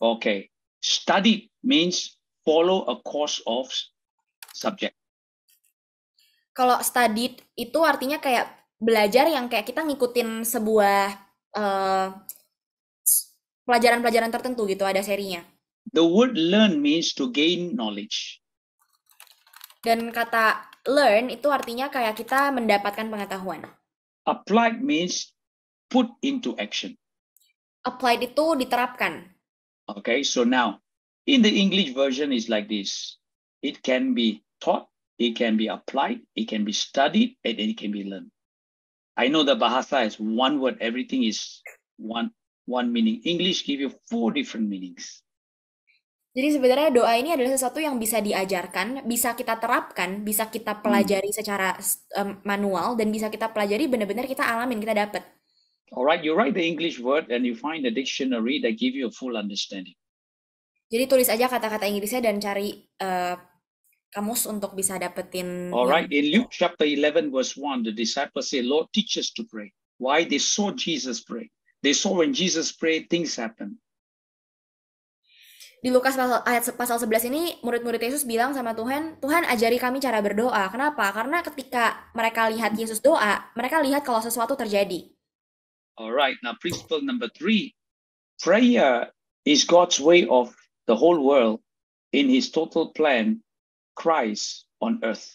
Okay. Study means follow a course of subject. Kalau study itu artinya kayak belajar yang kayak kita ngikutin sebuah pelajaran-pelajaran tertentu gitu, ada serinya. The word learn means to gain knowledge. Dan kata learn itu artinya kayak kita mendapatkan pengetahuan. Applied means put into action. Applied itu diterapkan. Okay, so now in the English version is like this. It can be taught, it can be applied, it can be studied, and it can be learned. I know the Bahasa is one word, everything is one meaning. English give you 4 different meanings. Jadi sebenarnya doa ini adalah sesuatu yang bisa diajarkan, bisa kita terapkan, bisa kita pelajari secara manual, dan bisa kita pelajari benar-benar kita alamin, kita dapat. Alright, you write the English word and you find the dictionary that give you a full understanding. Jadi tulis aja kata-kata Inggrisnya dan cari kamus untuk bisa dapetin. Alright, in Luke chapter 11 verse 1, the disciples say, Lord, teach us to pray. Why? They saw Jesus pray. They saw when Jesus prayed, things happen. Di Lukas pasal 11 ini, murid-murid Yesus bilang sama Tuhan, Tuhan ajari kami cara berdoa. Kenapa? Karena ketika mereka lihat Yesus doa, mereka lihat kalau sesuatu terjadi. Alright, now principle number 3. Prayer is God's way of the whole world in his total plan, Christ on earth.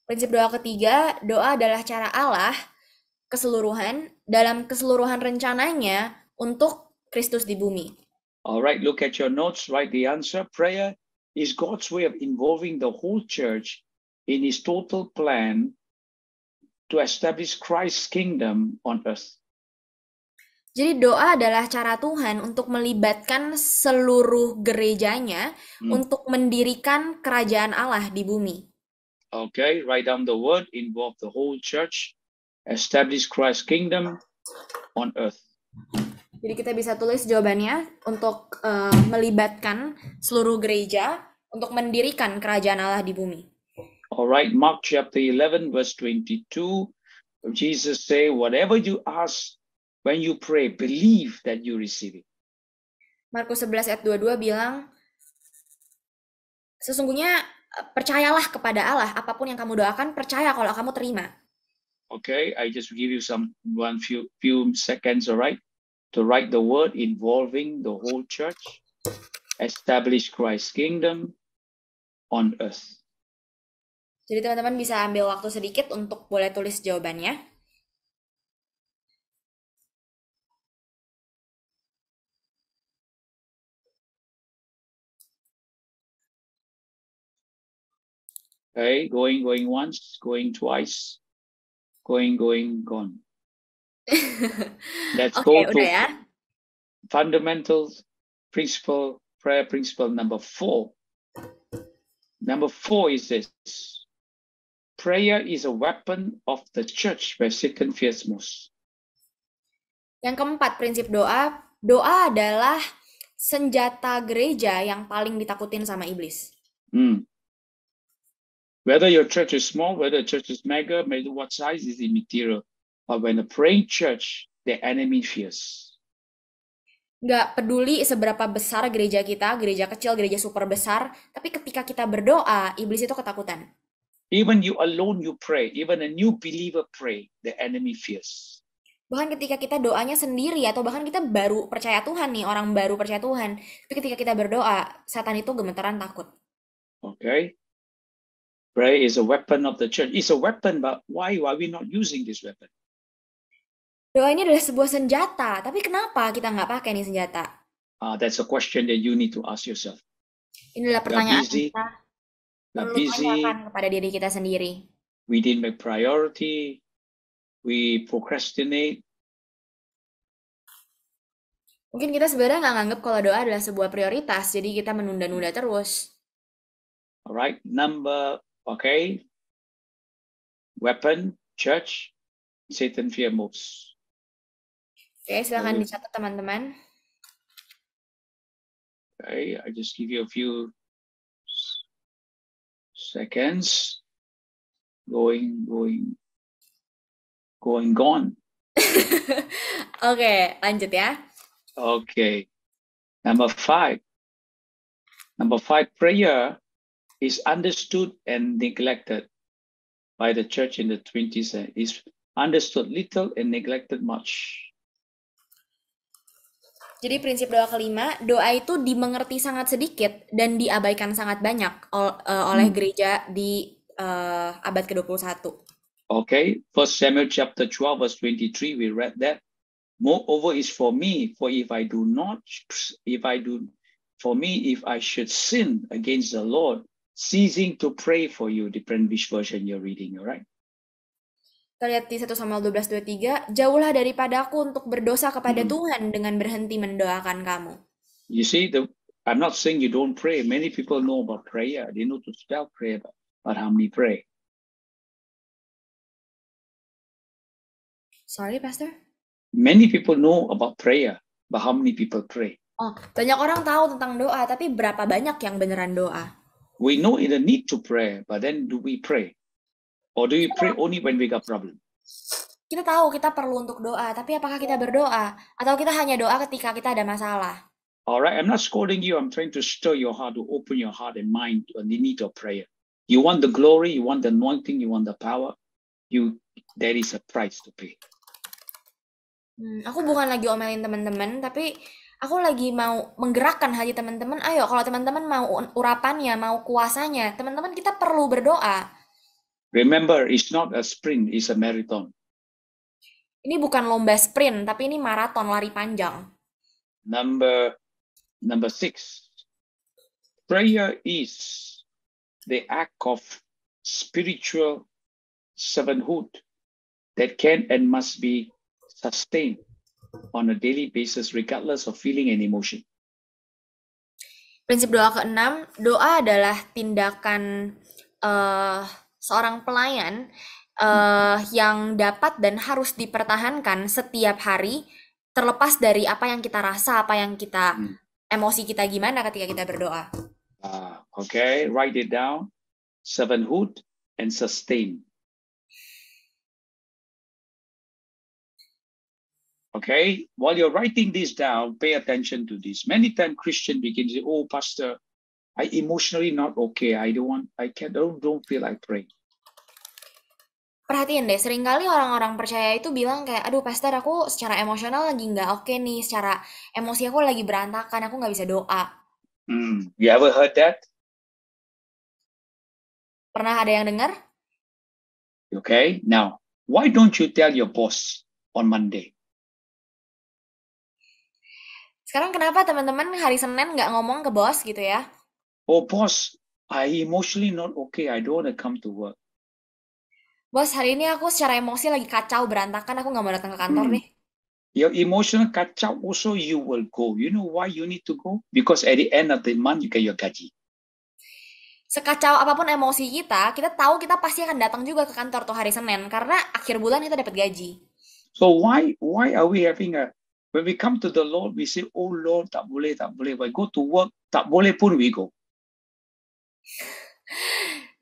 Prinsip doa ketiga, doa adalah cara Allah dalam keseluruhan rencananya untuk Kristus di bumi. All right, look at your notes, write the answer. Prayer is God's way of involving the whole church in his total plan to establish Christ's kingdom on earth. Jadi doa adalah cara Tuhan untuk melibatkan seluruh gerejanya untuk mendirikan kerajaan Allah di bumi. Okay, write down the word, involve the whole church establish Christ's kingdom on earth. Jadi kita bisa tulis jawabannya untuk melibatkan seluruh gereja untuk mendirikan kerajaan Allah di bumi. All right, Mark chapter 11, verse 22, Jesus say, whatever you ask when you pray, believe that you receive it. Markus 11 ayat 22 bilang, sesungguhnya percayalah kepada Allah, apapun yang kamu doakan, percaya kalau kamu terima. Okay, I just give you few seconds, all right, to write the word involving the whole church, establish Christ's kingdom on earth. Jadi teman-teman bisa ambil waktu sedikit untuk boleh tulis jawabannya. Okay, going once, going twice, going, gone. Let's Oke, go to udah ya. fundamental principle, prayer principle number 4. Number 4 is this. Prayer is a weapon of the church where Satan fears most. Yang keempat, prinsip doa. Doa adalah senjata gereja yang paling ditakutin sama iblis. Whether your church is small, whether the church is mega, whether what size is immaterial. But when a praying church, the enemy fears. Nggak peduli seberapa besar gereja kita, gereja kecil, gereja super besar, tapi ketika kita berdoa, iblis itu ketakutan. Even you alone you pray, even a new believer pray, the enemy fears. Bahkan ketika kita doanya sendiri, atau bahkan kita baru percaya Tuhan nih, orang baru percaya Tuhan, tapi ketika kita berdoa, setan itu gemeteran takut. Okay. Prayer is a weapon of the church. It's a weapon, but why are we not using this weapon? Doa ini adalah sebuah senjata, tapi kenapa kita nggak pakai nih senjata? That's a question that you need to ask yourself. Ini adalah pertanyaan busy. kita We're perlu busy. tanyakan kepada diri kita sendiri. We didn't make priority. We procrastinate. Mungkin kita sebenarnya nggak nganggap kalau doa adalah sebuah prioritas, jadi kita menunda-nunda terus. Alright, okay. Weapon, church, Satan fear most. Oke, silakan dicatat teman-teman. Okay, I just give you a few seconds. Gone. Oke, lanjut ya. Okay. Number 5. Prayer is understood and neglected by the church in the 20th century. Is understood little and neglected much. Jadi prinsip doa kelima, doa itu dimengerti sangat sedikit dan diabaikan sangat banyak oleh gereja di abad ke-21. Okay, 1 Samuel chapter 12 verse 23, we read that. Moreover is for me, for if I should sin against the Lord, ceasing to pray for you, depend which version you're reading, all right? Kita lihat di 1 Samuel 12:23, jauhlah daripadaku untuk berdosa kepada Tuhan dengan berhenti mendoakan kamu. You see, I'm not saying you don't pray. Many people know about prayer. They know to spell prayer, but how many pray? Sorry, Pastor? Many people know about prayer, but how many people pray? Oh, banyak orang tahu tentang doa, tapi berapa banyak yang beneran doa? We know the need to pray, but then do we pray? Or do we pray only when we got problem? Kita tahu kita perlu untuk doa, tapi apakah kita berdoa? Atau kita hanya doa ketika kita ada masalah? Alright, I'm not scolding you. I'm trying to stir your heart, to open your heart and mind to the need of prayer. You want the glory, you want the anointing, you want the power. There is a price to pay. Aku bukan lagi omelin teman-teman, tapi aku lagi mau menggerakkan hati teman-teman. Ayo, kalau teman-teman mau urapannya, mau kuasanya, teman-teman kita perlu berdoa. Remember, it's not a sprint, it's a marathon. Ini bukan lomba sprint, tapi ini maraton, lari panjang. Number 6. Prayer is the act of spiritual servanthood that can and must be sustained on a daily basis regardless of feeling and emotion. Prinsip doa ke-6, doa adalah tindakan seorang pelayan yang dapat dan harus dipertahankan setiap hari, terlepas dari apa yang kita rasa, apa yang kita emosi kita gimana ketika kita berdoa. Okay, write it down. Servanthood and sustain. Okay, while you're writing this down, pay attention to this. Many times Christian begin to say, "Oh, Pastor, I emotionally not okay. I don't feel like praying." Perhatiin deh, seringkali orang-orang percaya itu bilang kayak, aduh pastor aku secara emosional lagi nggak oke nih, secara emosi aku lagi berantakan, aku nggak bisa doa. You ever heard that? Pernah ada yang dengar? Okay, now, why don't you tell your boss on Monday? Sekarang kenapa teman-teman hari Senin nggak ngomong ke bos gitu ya? Oh, boss, I emotionally not okay. I don't want to come to work. Bos, hari ini aku secara emosi lagi kacau, berantakan, aku nggak mau datang ke kantor deh. Your emotional kacau also you will go. You know why you need to go? Because at the end of the month you get your gaji. Sekacau apapun emosi kita tahu kita pasti akan datang juga ke kantor tuh hari Senin karena akhir bulan kita dapat gaji. So why are we having when we come to the Lord, we say, "Oh Lord, tak boleh. We go to work, tak boleh pun we go."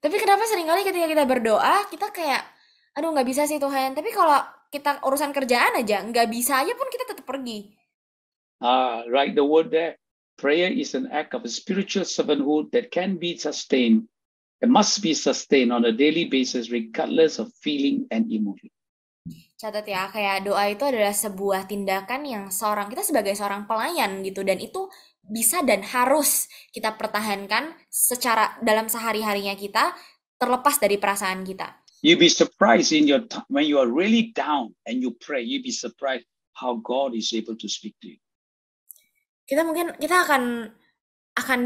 Tapi kenapa seringkali ketika kita berdoa, kita kayak, aduh nggak bisa sih Tuhan. Tapi kalau kita urusan kerjaan aja, nggak bisa aja pun kita tetap pergi. Right, the word there. Prayer is an act of a spiritual servanthood that can be sustained. It must be sustained on a daily basis regardless of feeling and emotion. Catat ya, kayak doa itu adalah sebuah tindakan yang kita sebagai seorang pelayan gitu, dan itu bisa dan harus kita pertahankan secara dalam sehari-harinya kita, terlepas dari perasaan kita. You'll be surprised when you are really down and you pray, you'll be surprised how God is able to speak to you. Kita akan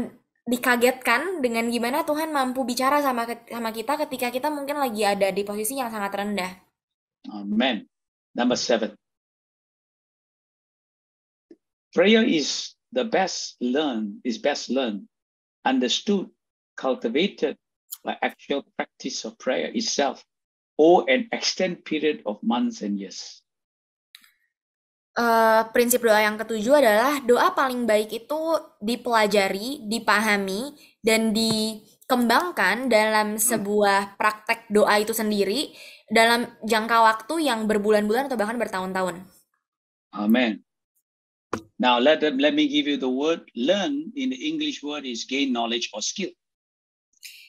dikagetkan dengan gimana Tuhan mampu bicara sama kita ketika kita mungkin lagi ada di posisi yang sangat rendah. Amen. Number 7. Prayer is best learned, understood, cultivated by actual practice of prayer itself or an extended period of months and years. Prinsip doa yang ketujuh adalah doa paling baik itu dipelajari, dipahami, dan dikembangkan dalam sebuah praktek doa itu sendiri dalam jangka waktu yang berbulan-bulan atau bahkan bertahun-tahun. Amen. Now let me give you the word learn. In the English word is gain knowledge or skill.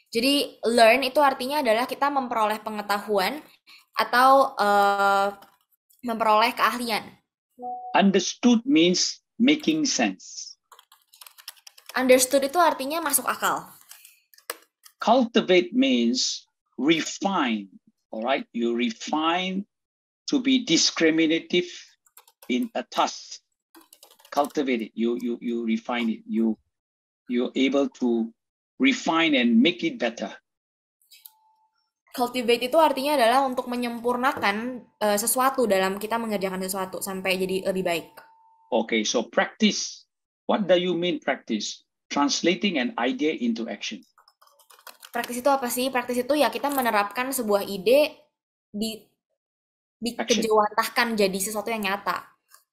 Jadi learn itu artinya adalah kita memperoleh pengetahuan atau memperoleh keahlian. Understood means making sense. Understood itu artinya masuk akal. Cultivate means refine. All right, you refine to be discriminative in a task. Cultivate it. You refine it. You're able to refine and make it better. Cultivate itu artinya adalah untuk menyempurnakan sesuatu dalam kita mengerjakan sesuatu sampai jadi lebih baik. Okay, so practice. What do you mean practice? Translating an idea into action. Praktis itu apa sih? Praktis itu ya kita menerapkan sebuah ide dikejawantahkan jadi sesuatu yang nyata.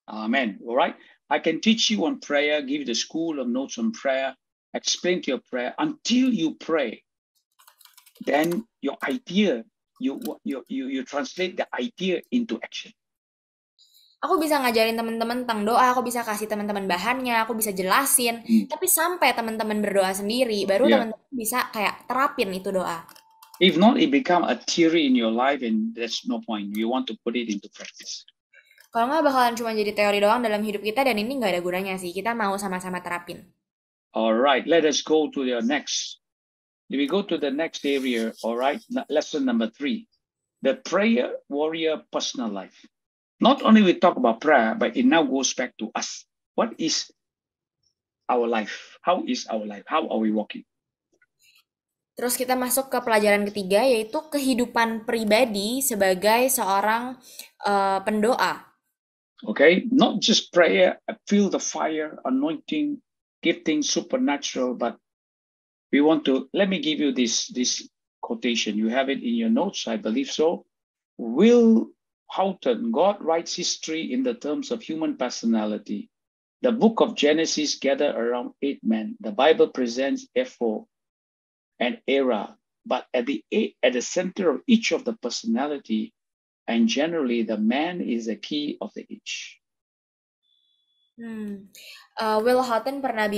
Amen. All right. I can teach you on prayer, give the school of notes on prayer, explain to your prayer until you pray. Then your idea, you translate the idea into action. Aku bisa ngajarin teman-teman tentang doa, aku bisa kasih teman-teman bahannya, aku bisa jelasin. Tapi sampai teman-teman berdoa sendiri, baru teman-teman bisa kayak terapin itu doa. If not, it become a theory in your life and there's no point. You want to put it into practice. Kalau nggak bakalan cuma jadi teori doang dalam hidup kita, dan ini nggak ada gunanya sih. Kita mau sama-sama terapin. Alright, let us go to the next. We go to the next area, alright? Lesson number 3. The prayer warrior personal life. Not only we talk about prayer, but it now goes back to us. What is our life? How is our life? How are we walking? Terus kita masuk ke pelajaran ketiga, yaitu kehidupan pribadi sebagai seorang pendoa. Okay, not just prayer, feel the fire, anointing, gifting, supernatural, but we want to, let me give you this quotation. You have it in your notes, I believe so. Will Houghton, God writes history in the terms of human personality. The book of Genesis gathered around 8 men. The Bible presents effort and era, but at the center of each of the personality, and generally the man is the key of the each. Will Houghton pernah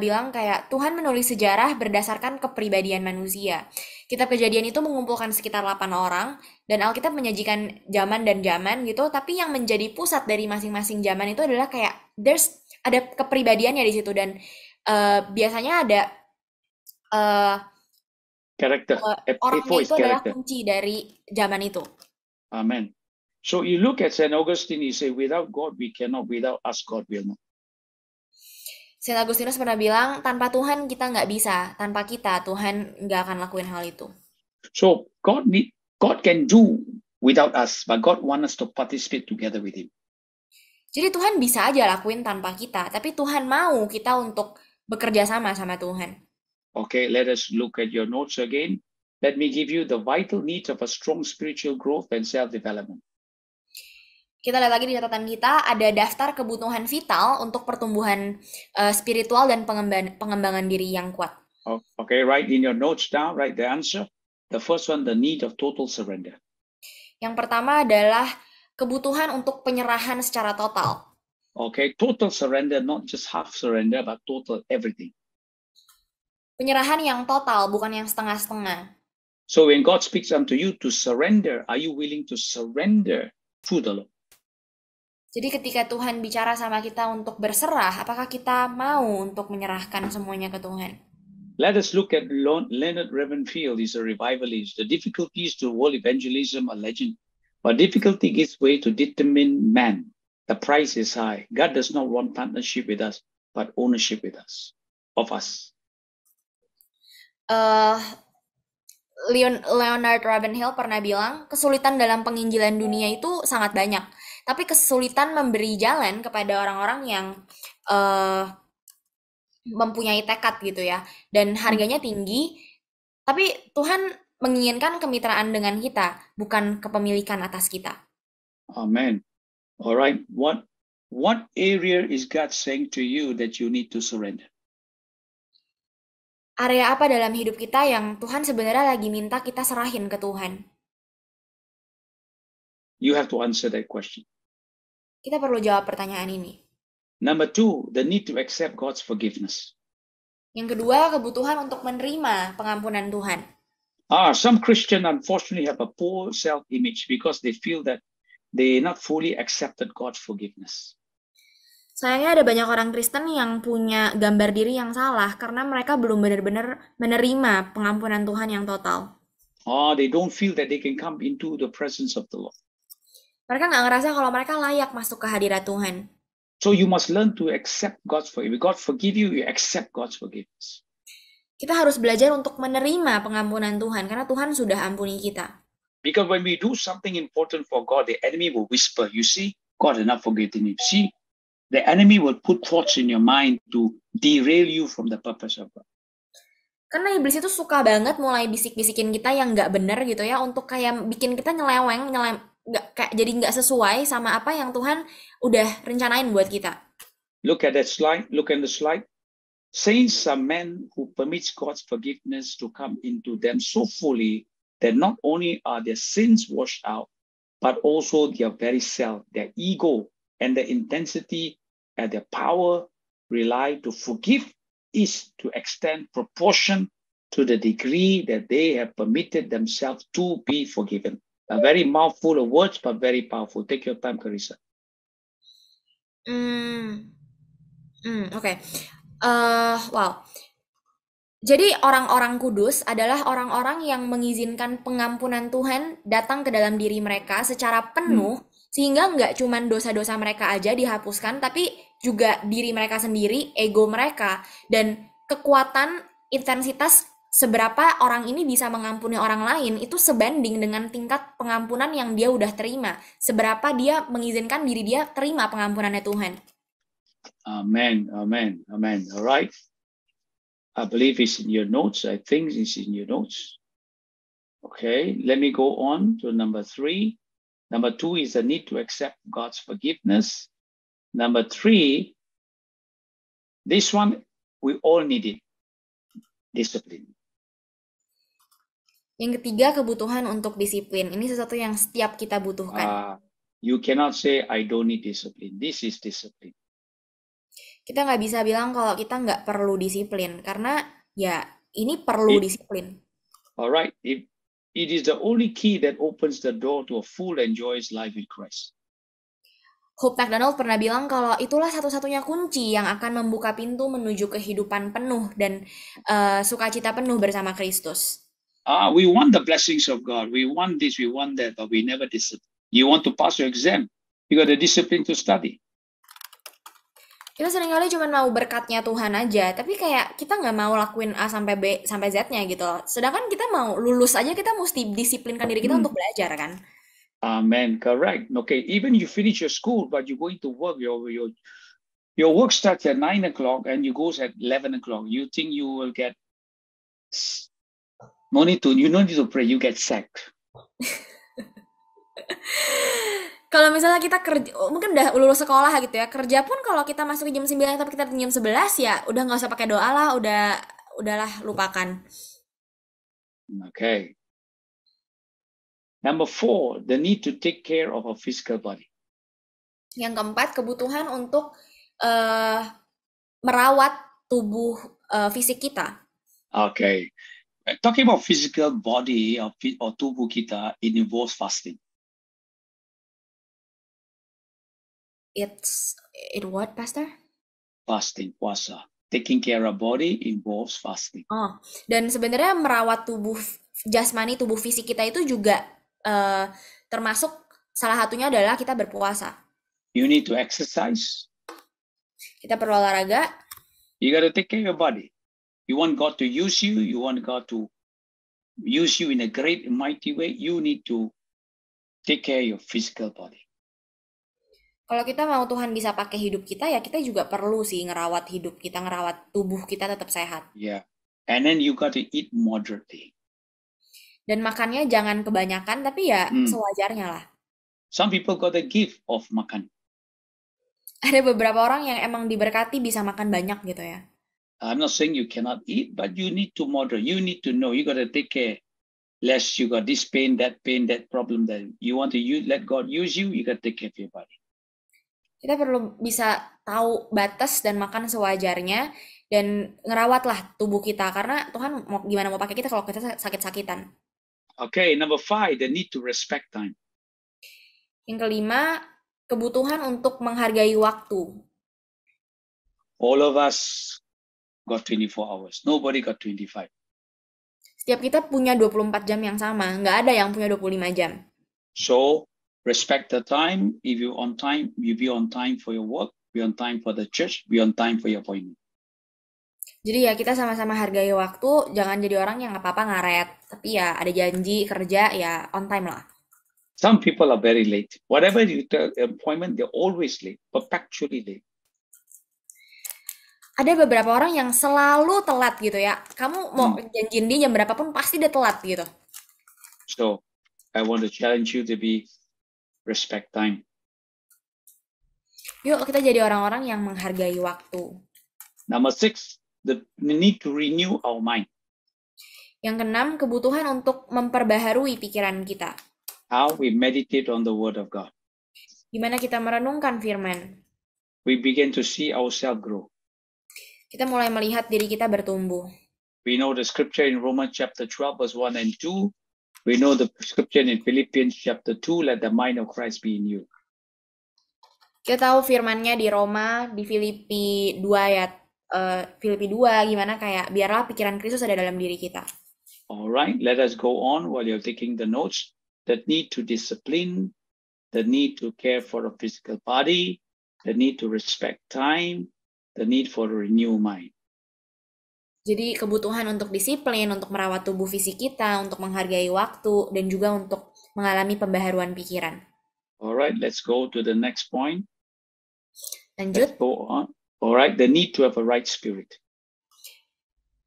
bilang kayak Tuhan menulis sejarah berdasarkan kepribadian manusia. Kitab Kejadian itu mengumpulkan sekitar 8 orang, dan Alkitab menyajikan zaman dan zaman gitu, tapi yang menjadi pusat dari masing-masing zaman itu adalah kayak ada kepribadiannya di situ, dan biasanya ada Character. orangnya itu adalah kunci dari zaman itu. Amen. So you look at St. Augustine, he say, without God we cannot, without us God will not. Saint Agustinus pernah bilang, tanpa Tuhan kita nggak bisa, tanpa kita Tuhan nggak akan lakuin hal itu. So God can do without us, but God wants us to participate together with Him. Jadi Tuhan bisa aja lakuin tanpa kita, tapi Tuhan mau kita untuk bekerja sama Tuhan. Okay, let us look at your notes again. Let me give you the vital needs of a strong spiritual growth and self-development. Kita lihat lagi di catatan kita, ada daftar kebutuhan vital untuk pertumbuhan spiritual dan pengembangan diri yang kuat. Okay, write in your notes down, write the answer. The first one, the need of total surrender. Yang pertama adalah kebutuhan untuk penyerahan secara total. Okay, total surrender, not just half surrender, but total everything. Penyerahan yang total, bukan yang setengah-setengah. So when God speaks unto you to surrender, are you willing to surrender to the Lord? Jadi ketika Tuhan bicara sama kita untuk berserah, apakah kita mau untuk menyerahkan semuanya ke Tuhan? Let us look at Leonard Ravenfield. He's a revivalist. The difficulties to world evangelism are legend, but difficulty gives way to determined man. The price is high. God does not want partnership with us, but ownership with us, of us. Leonard Ravenhill pernah bilang, kesulitan dalam penginjilan dunia itu sangat banyak. Tapi kesulitan memberi jalan kepada orang-orang yang mempunyai tekad gitu ya. Dan harganya tinggi, tapi Tuhan menginginkan kemitraan dengan kita, bukan kepemilikan atas kita. Amen. All right. What area is God saying to you that you need to surrender? Area apa dalam hidup kita yang Tuhan sebenarnya lagi minta kita serahin ke Tuhan? You have to answer that question. Kita perlu jawab pertanyaan ini. Number 2, the need to accept God's forgiveness. Yang kedua, kebutuhan untuk menerima pengampunan Tuhan. Some Christians unfortunately have a poor self-image because they feel that they not fully accepted God's forgiveness. Sayangnya ada banyak orang Kristen yang punya gambar diri yang salah karena mereka belum benar-benar menerima pengampunan Tuhan yang total. They don't feel that they can come into the presence of the Lord. Mereka nggak ngerasa kalau mereka layak masuk ke hadirat Tuhan. So you must learn to accept God's forgiveness. If God forgive you, you accept God's forgiveness. Kita harus belajar untuk menerima pengampunan Tuhan karena Tuhan sudah ampuni kita. Because when we do something important for God, the enemy will whisper, you see, God has not forgiven you. See, the enemy will put thoughts in your mind to derail you from the purpose of God. Karena iblis itu suka banget mulai bisik-bisikin kita yang nggak benar gitu ya, untuk kayak bikin kita jadi nggak sesuai sama apa yang Tuhan udah rencanain buat kita. Look at that slide. Look at the slide. Saints are men who permits God's forgiveness to come into them so fully that not only are their sins washed out, but also their very self, their ego, and the intensity and their power rely to forgive is to extend proportion to the degree that they have permitted themselves to be forgiven. A very mouthful of words, but very powerful. Take your time, Carissa. Okay. Wow. Jadi orang-orang kudus adalah orang-orang yang mengizinkan pengampunan Tuhan datang ke dalam diri mereka secara penuh, sehingga nggak cuma dosa-dosa mereka aja dihapuskan, tapi juga diri mereka sendiri, ego mereka, dan kekuatan intensitas seberapa orang ini bisa mengampuni orang lain itu sebanding dengan tingkat pengampunan yang dia udah terima. Seberapa dia mengizinkan diri dia terima pengampunannya Tuhan. Amen, amen, amen. All right. I believe it's in your notes. I think it's in your notes. Okay, let me go on to number 3. Number 2 is the need to accept God's forgiveness. Number 3, this one, we all need it. Discipline. Yang ketiga, kebutuhan untuk disiplin. Ini sesuatu yang setiap kita butuhkan. You cannot say, I don't need discipline. This is discipline. Kita nggak bisa bilang kalau kita nggak perlu disiplin. Karena ya ini perlu disiplin. Alright, it is the only key that opens the door to a full and joyous life with Christ. Hope McDonald pernah bilang kalau itulah satu-satunya kunci yang akan membuka pintu menuju kehidupan penuh dan sukacita penuh bersama Kristus. We want the blessings of God. We want this, we want that, but we never discipline. You want to pass your exam, you got the discipline to study. Kita seringkali cuma mau berkatnya Tuhan aja, tapi kayak kita nggak mau lakuin A sampai B sampai Z-nya gitu loh. Sedangkan kita mau lulus aja, kita mesti disiplinkan diri kita untuk belajar kan. Amen, correct. Okay, even you finish your school, but you're going to work, your work starts at 9 o'clock and you goes at 11 o'clock. You think you will get, you don't need to pray, you get sacked. Kalau misalnya kita kerja, mungkin udah lulus sekolah gitu ya, kerja pun kalau kita masuk jam 9 tapi kita jam 11 ya udah nggak usah pakai doa lah, udahlah lupakan. Okay. Number 4, the need to take care of our physical body. Yang keempat, kebutuhan untuk merawat tubuh fisik kita. Okay. Talking about physical body or tubuh kita, it involves fasting. It what, Pastor? Fasting, puasa. Taking care of body involves fasting. Oh, dan sebenarnya merawat tubuh jasmani, tubuh fisik kita itu juga termasuk salah satunya adalah kita berpuasa. You need to exercise. Kita perlu olahraga. You got to take care of your body. You want God to use you. You want God to use you in a great and mighty way. You need to take care of your physical body. Kalau kita mau Tuhan bisa pakai hidup kita, ya kita juga perlu sih ngerawat hidup kita, ngerawat tubuh kita tetap sehat. Yeah, and then you got to eat moderately. Dan makannya jangan kebanyakan, tapi ya sewajarnya lah. Some people got a gift of makan. Ada beberapa orang yang emang diberkati bisa makan banyak gitu ya. I'm not saying you cannot eat, but you need to moderate. You need to know. You got to take care. Lest you got this pain, that problem, that you want to let God use you. You got to take care of your body. Kita perlu bisa tahu batas dan makan sewajarnya dan ngerawatlah tubuh kita karena Tuhan gimana mau pakai kita kalau kita sakit-sakitan. Okay, number 5, the need to respect time. Yang kelima, kebutuhan untuk menghargai waktu. All of us got 24 hours. Nobody got 25. Setiap kita punya 24 jam yang sama, nggak ada yang punya 25 jam. So, respect the time. If you're on time, you be on time for your work, be on time for the church, be on time for your appointment. Jadi ya kita sama-sama hargai waktu, jangan jadi orang yang apa-apa ngaret. Tapi ya ada janji kerja ya on time lah. Some people are very late. Whatever you tell appointment, they're always late, perpetually late. Ada beberapa orang yang selalu telat gitu ya. Kamu mau janjiin dia jam berapapun pasti dia telat gitu. So, I want to challenge you to be respect time. Yuk kita jadi orang-orang yang menghargai waktu. Number 6, the need to renew our mind. Yang keenam, kebutuhan untuk memperbaharui pikiran kita. How we meditate on the word of God. Gimana kita merenungkan firman. We begin to see ourselves grow. Kita mulai melihat diri kita bertumbuh. We know the scripture in Romans chapter 12 verse 1 and 2. We know the scripture in Philippians chapter 2, let the mind of Christ be in you. Kita tahu firman-Nya di Roma, di Filipi 2 ayat Filipi 2 gimana kayak biarlah pikiran Kristus ada dalam diri kita. Alright, let us go on while you're taking the notes. The need to discipline, the need to care for a physical body, the need to respect time, the need for a renewed mind. Jadi kebutuhan untuk disiplin, untuk merawat tubuh fisik kita, untuk menghargai waktu, dan juga untuk mengalami pembaharuan pikiran. Alright, let's go to the next point. Lanjut. Let's go on. Alright, the need to have a right spirit.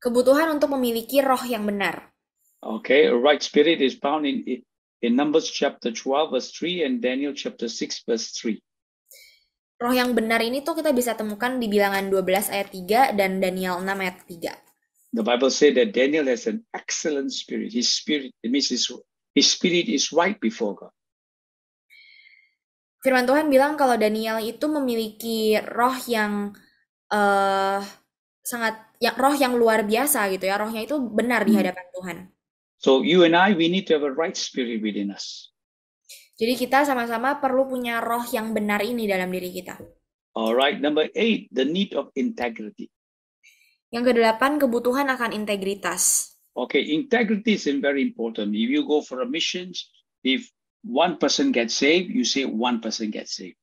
Kebutuhan untuk memiliki roh yang benar. Okay, a right spirit is found in Numbers chapter 12 verse 3 and Daniel chapter 6 verse 3. Roh yang benar ini tuh kita bisa temukan di Bilangan 12 ayat 3 dan Daniel 6 ayat 3. The Bible says that Daniel has an excellent spirit. His spirit, it means his spirit is right before God. Firman Tuhan bilang kalau Daniel itu memiliki roh yang roh yang luar biasa gitu ya. Rohnya itu benar di hadapan Tuhan. So you and I, we need to have a right spirit within us. Jadi kita sama-sama perlu punya roh yang benar ini dalam diri kita. Alright, number 8, the need of integrity. Yang ke-8, kebutuhan akan integritas. Okay, integrity is very important. If you go for a mission, if one person gets saved, you say one person gets saved.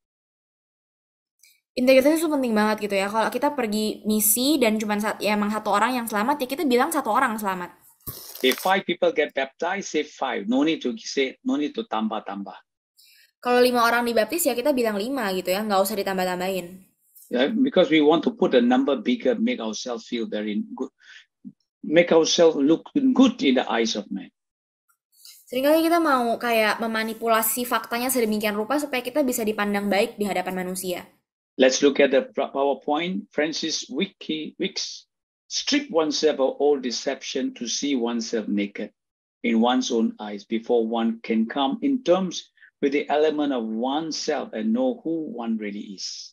Integritas itu penting banget gitu ya. Kalau kita pergi misi dan cuma emang satu orang yang selamat, ya kita bilang satu orang selamat. If 5 people get baptized, say 5. No need to tambah-tambah. Kalau 5 orang dibaptis ya kita bilang 5 gitu ya, nggak usah ditambah-tambahin. Yeah, because we want to put a number bigger, make ourselves feel very good, make ourselves look good in the eyes of men. Seringkali kita mau kayak memanipulasi faktanya sedemikian rupa supaya kita bisa dipandang baik di hadapan manusia. Let's look at the PowerPoint. Francis Wicks. Strip oneself of all deception to see oneself naked in one's own eyes before one can come in terms with the element of oneself and know who one really is.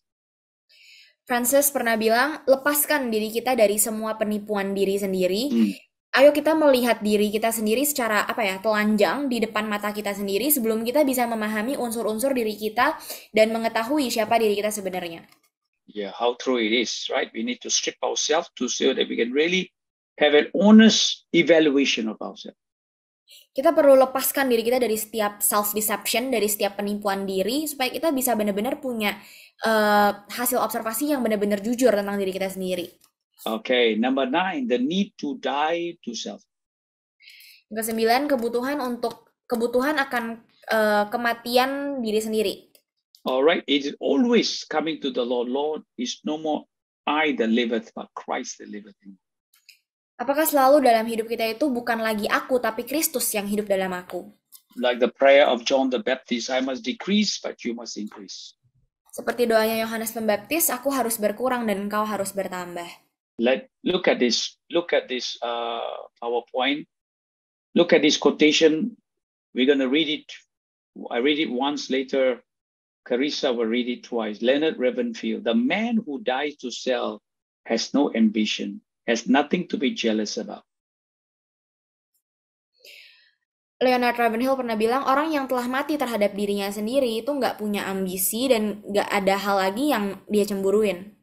Francis pernah bilang, lepaskan diri kita dari semua penipuan diri sendiri. Ayo kita melihat diri kita sendiri secara telanjang di depan mata kita sendiri sebelum kita bisa memahami unsur-unsur diri kita dan mengetahui siapa diri kita sebenarnya. Yeah, how true it is, right? We need to strip ourselves to so that we can really have an honest evaluation of ourselves. Kita perlu lepaskan diri kita dari setiap self-deception, dari setiap penipuan diri, supaya kita bisa benar-benar punya hasil observasi yang benar-benar jujur tentang diri kita sendiri. Okay, number 9, the need to die to self. Yang ke-9, kebutuhan akan kematian diri sendiri. All right, it is always coming to the Lord. Lord, is no more I that liveth, but Christ that liveth in me. Apakah selalu dalam hidup kita itu bukan lagi aku, tapi Kristus yang hidup dalam aku? Like the prayer of John the Baptist, I must decrease, but you must increase. Seperti doanya Yohanes Pembaptis, aku harus berkurang dan engkau harus bertambah. Look at this PowerPoint. Look at this quotation. We're going to read it. I read it once, later Carissa will read it twice. Leonard Ravenfield, the man who dies to self has no ambition, has nothing to be jealous about. Leonard Ravenhill pernah bilang, orang yang telah mati terhadap dirinya sendiri itu nggak punya ambisi dan nggak ada hal lagi yang dia cemburuin.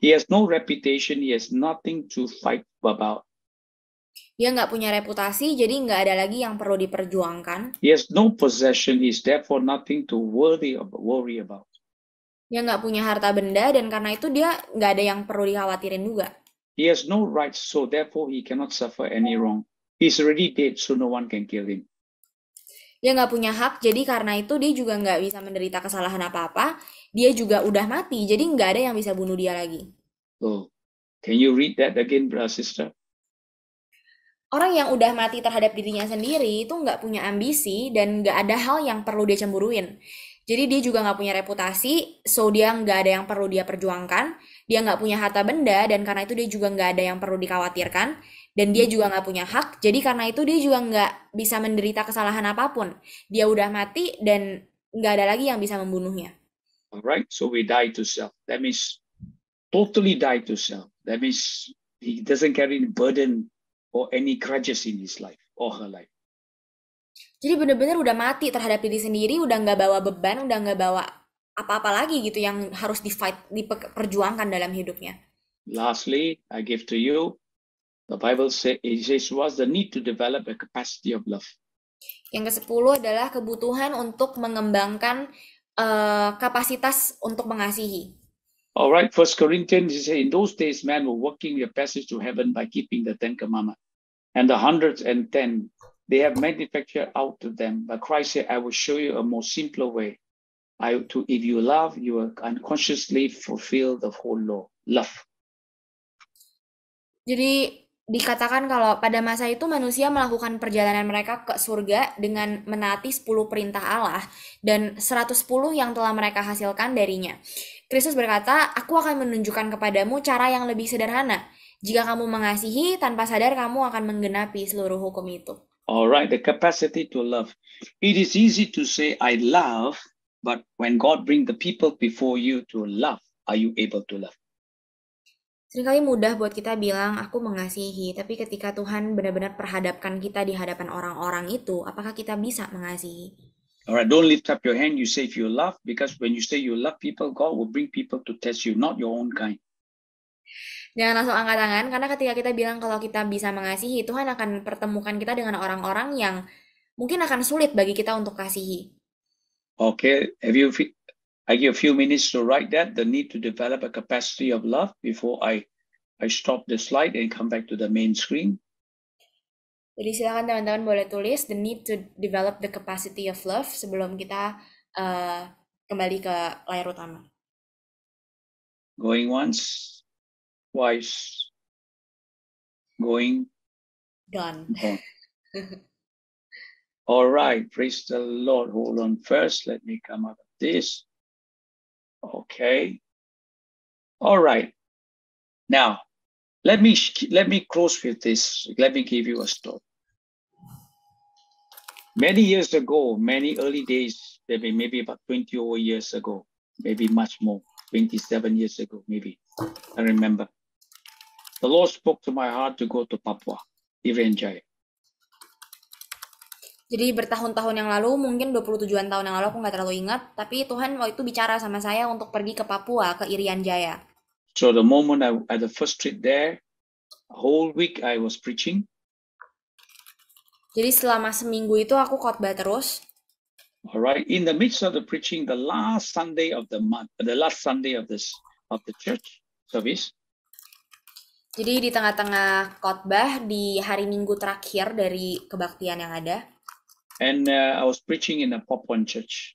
He has no reputation, he has nothing to fight about. Dia nggak punya reputasi, jadi nggak ada lagi yang perlu diperjuangkan. He has no possession, he is therefore nothing to worry about. Dia nggak punya harta benda, dan karena itu dia nggak ada yang perlu dikhawatirin juga. He has no rights, so therefore he cannot suffer any wrong. He's already dead, so no one can kill him. Dia nggak punya hak, jadi karena itu dia juga nggak bisa menderita kesalahan apa-apa. Dia juga udah mati, jadi nggak ada yang bisa bunuh dia lagi. So, can you read that again, brother, sister? Orang yang udah mati terhadap dirinya sendiri itu nggak punya ambisi dan nggak ada hal yang perlu dia cemburuin. Jadi dia juga nggak punya reputasi, so dia nggak ada yang perlu dia perjuangkan. Dia nggak punya harta benda dan karena itu dia juga nggak ada yang perlu dikhawatirkan. Dan dia juga nggak punya hak, jadi karena itu dia juga nggak bisa menderita kesalahan apapun. Dia udah mati dan nggak ada lagi yang bisa membunuhnya. Alright, so we die to self. That means totally die to self. That means he doesn't carry any burden or any grudges in his life or her life. Jadi benar-benar udah mati terhadap diri sendiri, udah nggak bawa beban, udah nggak bawa apa-apa lagi gitu yang harus diperjuangkan dalam hidupnya. Lastly, I give to you, the Bible says was the need to develop a capacity of love. Yang ke-10 adalah kebutuhan untuk mengembangkan kapasitas untuk mengasihi. All right, 1 Corinthians, in those days, men were working their passage to heaven by keeping the 10 commandments. And the 110, they have manufactured out to them. But Christ said, I will show you a more simpler way. If you love, you will unconsciously fulfill the whole law. Love. Jadi Dikatakan kalau pada masa itu manusia melakukan perjalanan mereka ke surga dengan menaati 10 perintah Allah dan 110 yang telah mereka hasilkan darinya. Kristus berkata, "Aku akan menunjukkan kepadamu cara yang lebih sederhana. Jika kamu mengasihi, tanpa sadar kamu akan menggenapi seluruh hukum itu." All right, the capacity to love. It is easy to say, I love, but when God brings the people before you to love, are you able to love? Seringkali mudah buat kita bilang, "Aku mengasihi," tapi ketika Tuhan benar-benar perhadapkan kita di hadapan orang-orang itu, apakah kita bisa mengasihi? All right, don't lift up your hand. You say if you love, because when you say you love people, God will bring people to test you, not your own kind. Jangan langsung angkat tangan, karena ketika kita bilang kalau kita bisa mengasihi, Tuhan akan pertemukan kita dengan orang-orang yang mungkin akan sulit bagi kita untuk kasihi. Okay, I give a few minutes to write that, the need to develop a capacity of love before I stop the slide and come back to the main screen. Jadi silakan teman-teman boleh tulis the need to develop the capacity of love sebelum kita kembali ke layar utama. Going once, twice, going Done. All right, praise the Lord. Hold on first. Let me come out of this. Okay. All right. Now, let me close with this. Let me give you a story. Many years ago, many early days, maybe about 20 over years ago, maybe much more, 27 years ago, maybe. I remember. The Lord spoke to my heart to go to Papua, Irian Jaya. Jadi bertahun-tahun yang lalu, mungkin 27-an tahun yang lalu, aku nggak terlalu ingat, tapi Tuhan waktu itu bicara sama saya untuk pergi ke Papua, ke Irian Jaya. So the moment at the first trip there, a whole week I was preaching. Jadi selama seminggu itu aku khotbah terus. All right. In the midst of the preaching, the last Sunday of the month, the last Sunday of the church service. Jadi di tengah-tengah khotbah di hari Minggu terakhir dari kebaktian yang ada. And I was preaching in a Papuan church.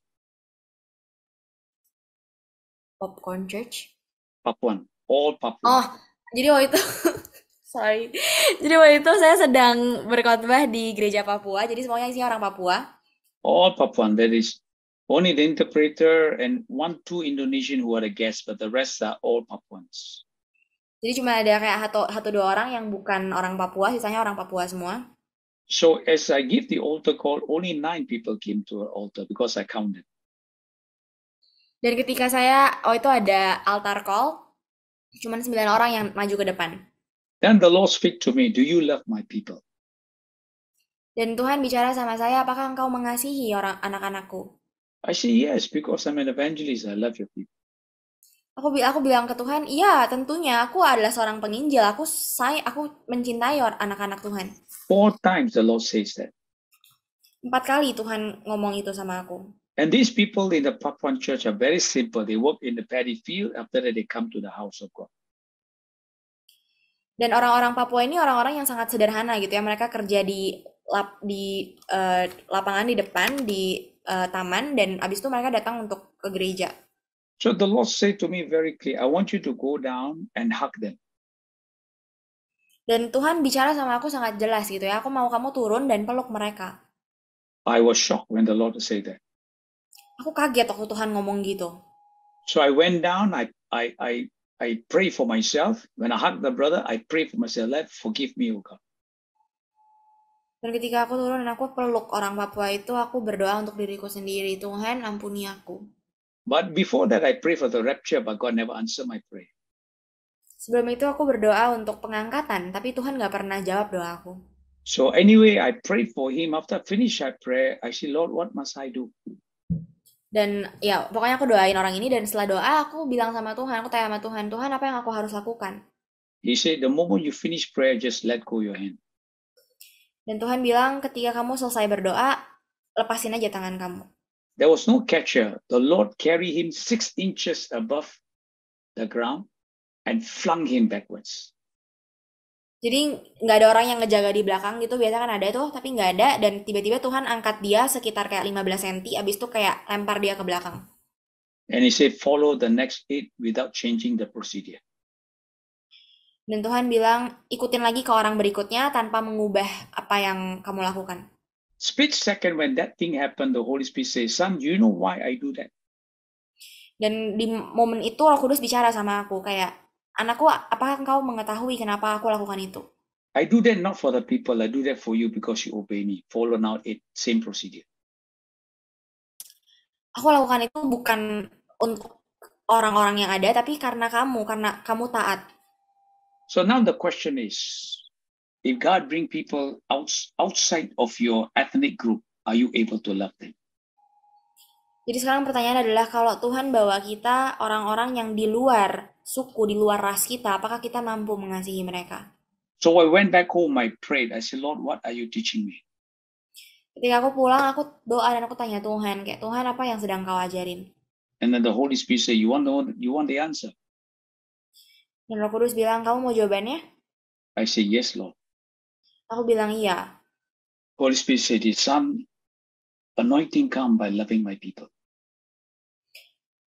Popcorn Church? Papuan, all Papuan. Oh, jadi waktu itu, sorry. Jadi waktu itu saya sedang berkhotbah di gereja Papua, jadi semuanya isinya orang Papua. All Papuan. There is only the interpreter and 1-2 Indonesian who are the guests, but the rest are all Papuans. Jadi cuma ada kayak satu dua orang yang bukan orang Papua, sisanya orang Papua semua. So as I give the altar call, only 9 people came to our altar because I counted. Dan ketika saya, itu ada altar call, cuma 9 orang yang maju ke depan. Then the Lord speak to me, do you love my people? Dan Tuhan bicara sama saya, apakah engkau mengasihi anak-anakku? I say yes, because I'm an evangelist. I love your people. Aku bilang ke Tuhan, iya tentunya, aku adalah seorang penginjil, aku mencintai anak-anak Tuhan. 4 times the Lord says that. 4 kali Tuhan ngomong itu sama aku. And these people in the Papuan church are very simple. They work in the paddy field. After that, they come to the house of God. Dan orang-orang Papua ini orang-orang yang sangat sederhana gitu ya. Mereka kerja di lapangan di depan, di taman, dan abis itu mereka datang untuk ke gereja. So the Lord said to me very clear, I want you to go down and hug them. Dan Tuhan bicara sama aku sangat jelas gitu ya. Aku mau kamu turun dan peluk mereka. I was shocked when the Lord said that. Aku kaget waktu Tuhan ngomong gitu. So I went down, I pray for myself. When I hug the brother, I pray for myself. Let forgive me, O God. Dan ketika aku turun dan aku peluk orang Papua itu, aku berdoa untuk diriku sendiri. Tuhan, ampuni aku. But before that, I pray for the rapture, but God never answered my prayer. Sebelum itu aku berdoa untuk pengangkatan, tapi Tuhan gak pernah jawab doaku. So anyway, I prayed for him. After I finish I pray, I say, Lord, what must I do? Dan ya pokoknya aku doain orang ini, dan setelah doa aku bilang sama Tuhan, aku tanya sama Tuhan, Tuhan apa yang aku harus lakukan? He said, the moment you finish prayer, just let go your hand. Dan Tuhan bilang, ketika kamu selesai berdoa, lepasin aja tangan kamu. There was no catcher. The Lord carried him 6 inches above the ground and flung him backwards. Jadi nggak ada orang yang ngejaga di belakang gitu, biasa kan ada tuh, tapi nggak ada, dan tiba-tiba Tuhan angkat dia sekitar kayak 15 cm, abis itu kayak lempar dia ke belakang. And he said, follow the next 8 without changing the procedure. Dan Tuhan bilang, ikutin lagi ke orang berikutnya tanpa mengubah apa yang kamu lakukan. Split second when that thing happened, the Holy Spirit says, son, do you know why I do that? Dan di momen itu Roh Kudus bicara sama aku kayak, anakku, apakah engkau mengetahui kenapa aku lakukan itu? I do that not for the people, I do that for you because you obey me. Follow now it, same procedure. Aku lakukan itu bukan untuk orang-orang yang ada, tapi karena kamu taat. So now the question is, if God bring people outside of your ethnic group, are you able to love them? Jadi sekarang pertanyaan adalah, kalau Tuhan bawa kita orang-orang yang di luar suku, di luar ras kita, apakah kita mampu mengasihi mereka? So I went back home, I prayed, I said, Lord, what are you teaching me? Ketika aku pulang, aku doa dan aku tanya Tuhan, kayak Tuhan apa yang sedang kau ajarin? And then the Holy Spirit said, you want the answer? Dan Roh Kudus bilang, kamu mau jawabannya? I said, yes, Lord. Aku bilang iya. Holy Spirit said, son, anointing come by loving my people.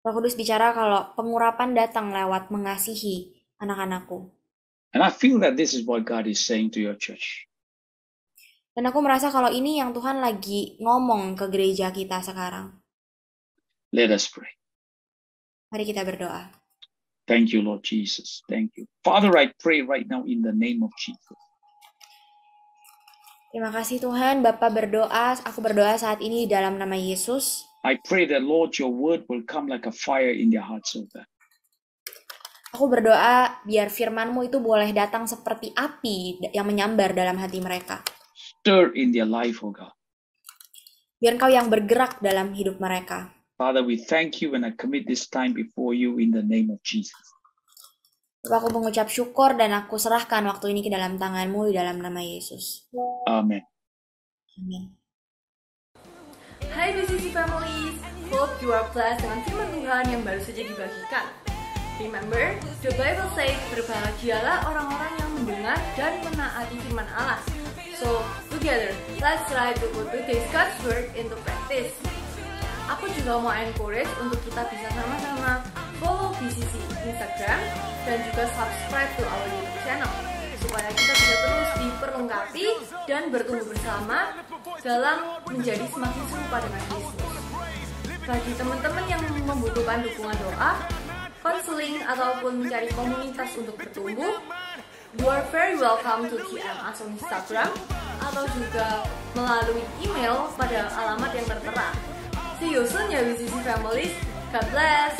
Roh Kudus bicara kalau pengurapan datang lewat mengasihi anak-anakku. And I feel that this is what God is saying to your church. Dan aku merasa kalau ini yang Tuhan lagi ngomong ke gereja kita sekarang. Let us pray. Mari kita berdoa. Thank you, Lord Jesus. Thank you. Father, I pray right now in the name of Jesus. Terima kasih Tuhan, Bapa berdoa, aku berdoa saat ini di dalam nama Yesus. I pray that, Lord, your word will come like a fire in their hearts, oh God. Aku berdoa biar firman-Mu itu boleh datang seperti api yang menyambar dalam hati mereka. Stir in their life, oh God. Biar Engkau yang bergerak dalam hidup mereka. Father, we thank you and I commit this time before you in the name of Jesus. Bapak, aku mengucap syukur dan aku serahkan waktu ini ke dalam tangan-Mu di dalam nama Yesus. Amen. Amin. Hai BCC Families, hope you are blessed dengan firman Tuhan yang baru saja dibagikan. Remember, the Bible says, berbahagialah orang-orang yang mendengar dan menaati firman Allah. So, together, let's try to put today's God's word into practice. Aku juga mau encourage untuk kita bisa sama-sama follow BCC Instagram dan juga subscribe to our YouTube channel supaya kita bisa terus diperlengkapi dan bertumbuh bersama dalam menjadi semakin serupa dengan Yesus. Bagi teman-teman yang membutuhkan dukungan doa, konseling ataupun mencari komunitas untuk bertumbuh, you are very welcome to DM us on Instagram atau juga melalui email pada alamat yang tertera. See you soon ya BCC Families. God bless.